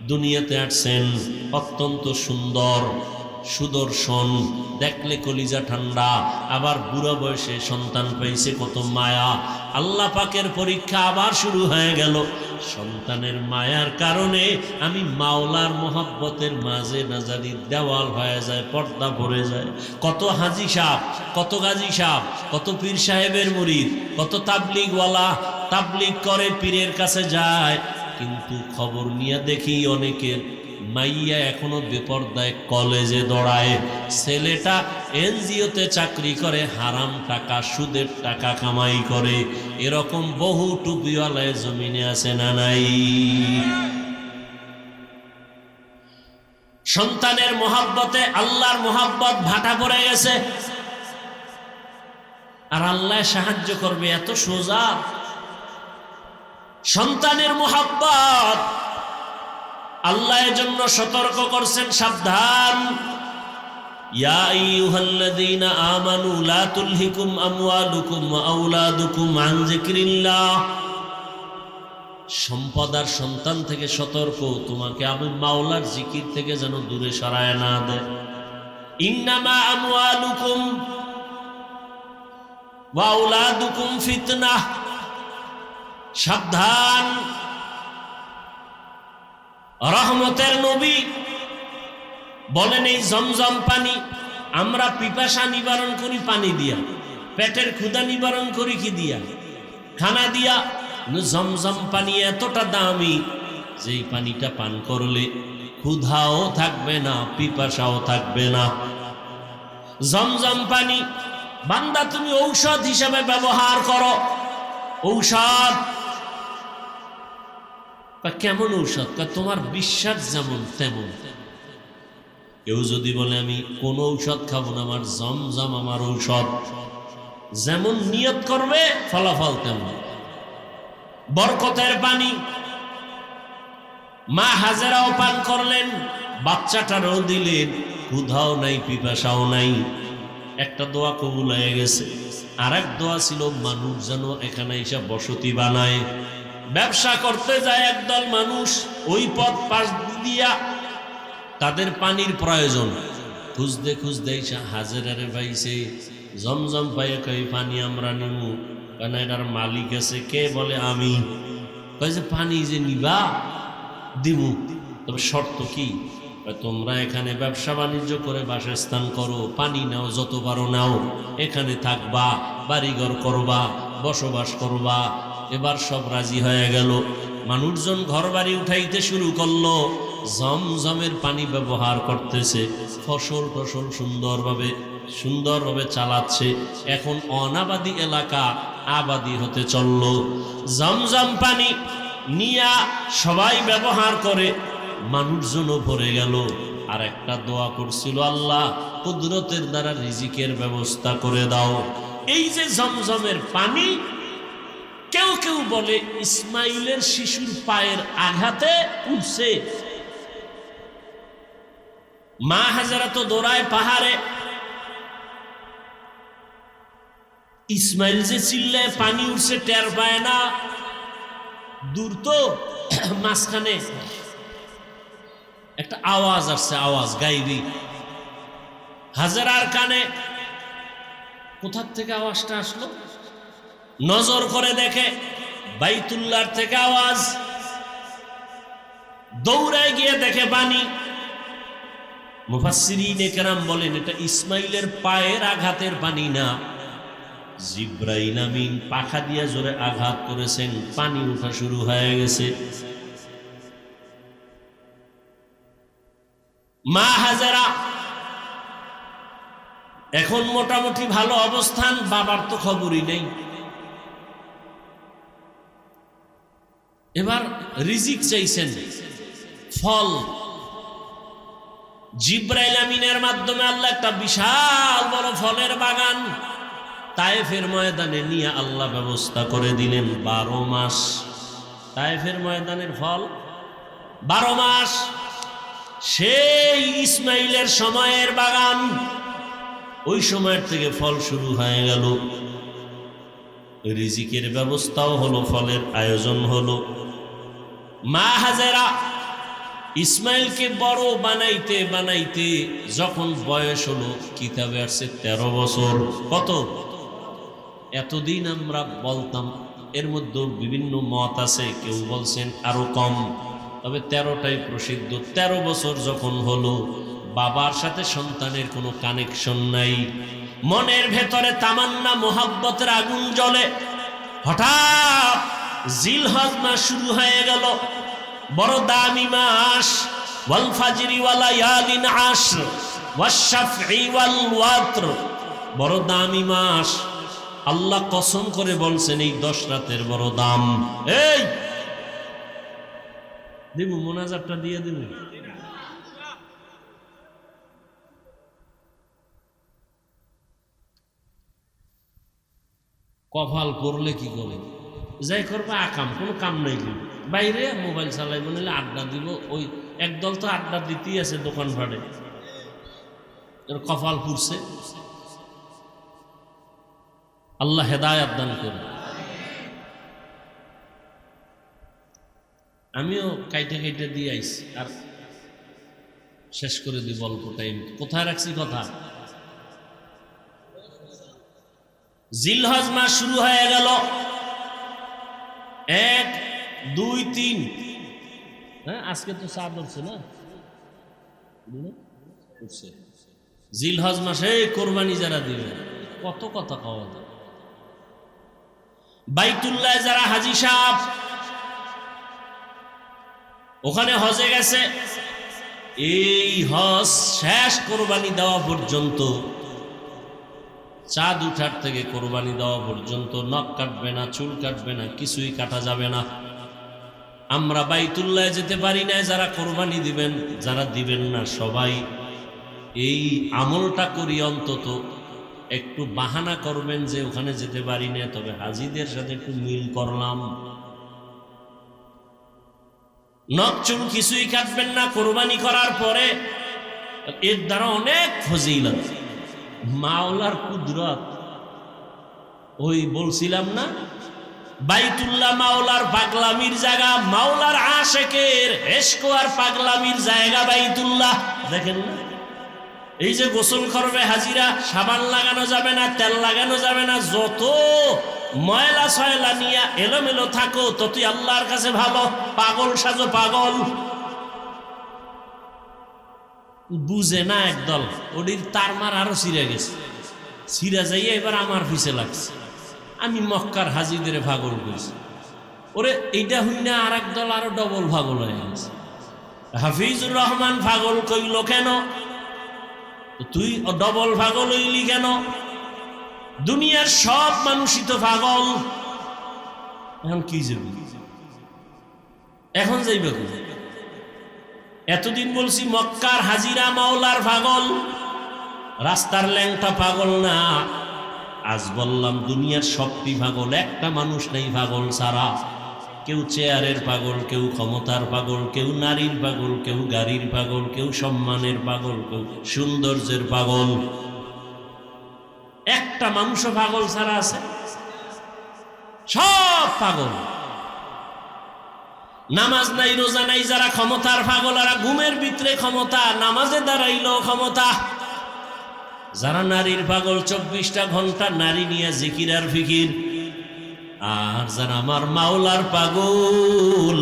দুনিয়াতে আসছেন অত্যন্ত সুন্দর, সুদর্শন, দেখলে কলিজা ঠান্ডা। আবার বুড়া বয়সে সন্তান পাইছে, কত মায়া। আল্লাহ পাকের পরীক্ষা আবার শুরু হয়ে গেল। সন্তানের মায়ার কারণে আমি মাওলার মোহাব্বতের মাঝে নাজারি দেওয়াল হয়ে যায়, পর্দা পড়ে যায়। কত হাজি সাহেব, কত গাজী সাহেব, কত পীর সাহেবের মুরিদ, কত তাবলিগওয়ালা তাবলিগ করে, পীরের কাছে যায়, কিন্তু খবর নিয়ে দেখি অনেকের মাইয়া এখনো বেপরদায় কলেজে দৌড়ায়। ছেলেটা এনজিওতে চাকরি করে, হারাম টাকা, সুদের টাকা কামাই করে। এরকম বহু টুপিওয়ালায় জমিনে আছে না নাই? সন্তানের মোহাব্বতে আল্লাহর মোহাব্বত ভাটা পড়ে গেছে। আর আল্লাহ সাহায্য করবে, এত সোজা। সন্তানের মোহাব্বত আল্লাহ এর জন্য সতর্ক করছেন, সাবধান। ইয়া আইয়ুহাল্লাযীনা আমানু লা তুলহিকুম আমওয়ালুকুম ওয়া আওলাদুকুম আন যিকরিল্লাহ। সম্পদ আর সন্তান থেকে সতর্ক, তোমাকে আমি মাওলার জিকির থেকে যেন দূরে সরায় না দেয়। ইন্নামা আমওয়ালুকুম ওয়া আওলাদুকুম ফিতনাহ, সাবধান। রহমতের নবী বলেন এই জমজম পানি আমরা পিপাসা নিবারণ করি পানি দিয়া, পেটের ক্ষুধা নিবারণ করি কি দিয়া? খানা দিয়া। জমজম পানি এতটা দামি যেই পানিটা পান করলে ক্ষুধাও থাকবে না, পিপাসাও থাকবে না। জমজম পানি বান্দা তুমি ঔষধ হিসাবে ব্যবহার করো। ঔষধ কেমন ঔষধ? তোমার বিশ্বাস যেমন তেমন। কেউ যদি বলে আমি কোন ঔষধ খাবো না, আমার জমজম আমার ঔষধ, যেমন নিয়ত করবে ফলাফল তেমন। বরকতের পানি মা হাজেরাও পান করলেন, বাচ্চাটারও দিলেন, ক্ষুধাও নাই, পিপাসাও নাই। একটা দোয়া কবুল হয়ে গেছে। আর এক দোয়া ছিল মানুষ যেন এখানে এসে বসতি বানায়। ব্যবসা করতে যায় একদল মানুষ, ওই পথ পাশ দিয়া তাদের পানির প্রয়োজন, খুঁজতে খুঁজতে এসে হাজেরারে পাইছে। জমজম পাইয়া কই পানি আমরা নিমু, কেন এটার মালিক আছে। কে? বলে আমি। কয় যে পানি যে নিবা দিমু, তবে শর্ত কি? তোমরা এখানে ব্যবসা বাণিজ্য করে বাসস্থান করো, পানি নাও, যত পারো নাও, এখানে থাকবা, বাড়িঘর করবা, বসবাস করবা। এবার সব রাজি হয়ে গেল। মানুষজন ঘর বাড়ি উঠাইতে শুরু করলো, জমজমের পানি ব্যবহার করতেছে, ফসল টসল সুন্দরভাবে চালাচ্ছে। এখন অনাবাদী এলাকা আবাদী হতে চলল। জমজম পানি নিয়া সবাই ব্যবহার করে, মানুষজনও ভরে গেল। আর একটা দোয়া করছিল, আল্লাহ কুদরতের দ্বারা রিজিকের ব্যবস্থা করে দাও। এই যে জমজমের পানি, কেউ কেউ বলে ইসমাইলের শিশুর পায়ের আঘাতে উঠছে। মা হাজেরা তো দৌড়ায় পাহাড়ে, ইসমাইল যে চিল্লে পানি উঠছে টের পায় না, দূর তো। মাঝখানে একটা আওয়াজ আসছে, আওয়াজ গাইবি। হাজেরার কানে কোথার থেকে আওয়াজটা আসলো? নজর করে দেখে বাইতুল্লাহর থেকে আওয়াজ। দৌড়ায় গিয়ে দেখে পানি। মুফাসসিরিনে কেরাম বলেন এটা ইসমাইলের পায়ের আঘাতের পানি না, জিব্রাইল আমিন পাখা দিয়ে জোরে আঘাত করেছেন, পানি উঠা শুরু হয়ে গেছে। মা হাজেরা এখন মোটামুটি ভালো অবস্থান, বাবার তো খবরই নেই। এবার রিজিক চাইছেন, ফল। জিব্রাইল আমিনের মাধ্যমে আল্লাহ একটা বিশাল বড় ফলের বাগান তায়েফের ময়দানে নিয়ে আল্লাহ ব্যবস্থা করে দিলেন। 12 মাস তায়েফের ময়দানের ফল, 12 মাস। সেই ইসমাইলের সময়ের বাগান, ওই সময়ের থেকে ফল শুরু হয়ে গেল। রিজিকের ব্যবস্থাও হলো, ফলের আয়োজন হলো। মা হাজেরা ইসমাইলকে বড় বানাইতে বানাইতে যখন বয়স হলো, কিতাবে আসছে 13 বছর। কত? এতদিন আমরা বলতাম, এর মধ্যে বিভিন্ন মত আছে, কেউ বলছেন আরো কম, তবে 13টাই প্রসিদ্ধ। 13 বছর যখন হলো, বাবার সাথে সন্তানের কোনো কানেকশন নাই, মনের ভেতরে তামান্না মোহাব্বতের আগুন জ্বলে। হঠাৎ জিলহজ মাস শুরু হয়ে গেল, বড় দামি মাস। ওয়াল ফাজরি ওয়া লায়ালিন আশর ওয়াশ শাফঈ ওয়াল ওয়াতর, বড় দামি মাস। আল্লাহ কসম করে বলছেন এই 10 রাতের বড় দাম। এই দিমু মোনাজাতটা দিয়ে দিমু। কপাল করলে কি করে যাই করবে, আকাম কোনো কাম নাই। বাইরে মোবাইল চালাইব, নিলে আড্ডা দিব। ওই একদল তো আড্ডা দিতেই আছে দোকান ভাড়ে। এর কপাল পুড়ছে। আল্লাহ হেদায়াত দান করুন। আমিও কাইটে কাইটে দিয়ে আইছি, আর শেষ করে দিব অল্প টাইম। কোথায় রাখছি কথা? জিলহজ মাস শুরু হয়ে গেল, 1, 2, 3। হ্যাঁ, আজকে তো চাঁদ উঠছে না? জিলহজ মাসে কোরবানি যারা দিবে, কত কথা খাওয়া যায়। বাইতুল্লাহ যারা হাজী সাহেব ওখানে হজে গেছে, এই হজ শেষ কোরবানি দেওয়া পর্যন্ত, চাঁদ উঠার থেকে কোরবানি দেওয়া পর্যন্ত নখ কাটবে না, চুল কাটবে না, কিছুই কাটা যাবে না। আমরা বাইতুল্লাহ যেতে পারি না, যারা কোরবানি দিবেন, যারা দিবেন না সবাই এই আমলটা করি, অন্তত একটু বাহানা করবেন যে ওখানে যেতে পারি না, তবে হাজীদের সাথে একটু মিল করলাম। নখ চুল কিছুই কাটবেন না কোরবানি করার পরে। এর দ্বারা অনেক ফজিলত, মাওলার কুদরত। ওই বলছিলাম না, বাইতুল্লাহ মাওলার পাগলামির জায়গা, মাওলার আশেকের ইশক আর পাগলামির জায়গা বাইতুল্লাহ। দেখেন না, এই যে গোসল করবে হাজিরা, সাবান লাগানো যাবে না, তেল লাগানো যাবে না, যত ময়লা সয়লা নিয়ে এলোমেলো থাকো ততই আল্লাহর কাছে ভালো। পাগল সাজো, পাগল বুঝে না একদল, ওটির তার মার আরো ছিঁড়ে গেছে, ছিঁড়া যাইয়া এবার আমার পিছে লাগছে। আমি মক্কার হাজিদের পাগল করেছি, ওরে এইটা হই না, আর একদল আরো ডবল পাগল হয়ে গেছে। হাফিজুর রহমান পাগল কইল কেন? তুই ডবল পাগল হইলি কেন? দুনিয়ার সব মানুষই তো পাগল। এখন কি যাবি? এখন যাইবে কোথায়? এতদিন বলছি মক্কার হাজিরা মাওলার পাগল, রাস্তার ল্যাংটা পাগল না। আজ বললাম দুনিয়ার সবটি পাগল, একটা মানুষ নেই পাগল ছাড়া। কেউ চেয়ারের পাগল, কেউ ক্ষমতার পাগল, কেউ নারীর পাগল, কেউ গাড়ির পাগল, কেউ সম্মানের পাগল, কেউ সৌন্দর্যের পাগল। একটা মানুষও পাগল ছাড়া আছে? সব পাগল। নামাজ নাই, রোজা নাই, যারা ক্ষমতার পাগল, আর ঘুমের ভিতরে ক্ষমতা, নামাজে দাঁড়াইল ক্ষমতা। যারা নারীর পাগল, 24টা ঘন্টা নারী নিয়ে জিকির আর ফিকির। আর যারা আমার মাওলার পাগল,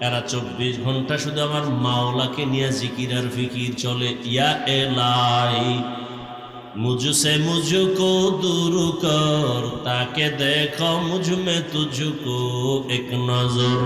এরা 24 ঘন্টা শুধু আমার মাওলাকে নিয়ে জিকির আর ফিকির চলে। ইয়া এলাই मुझसे मुझको दूर कर, ताके देखो मुझ में तुझको एक नजर।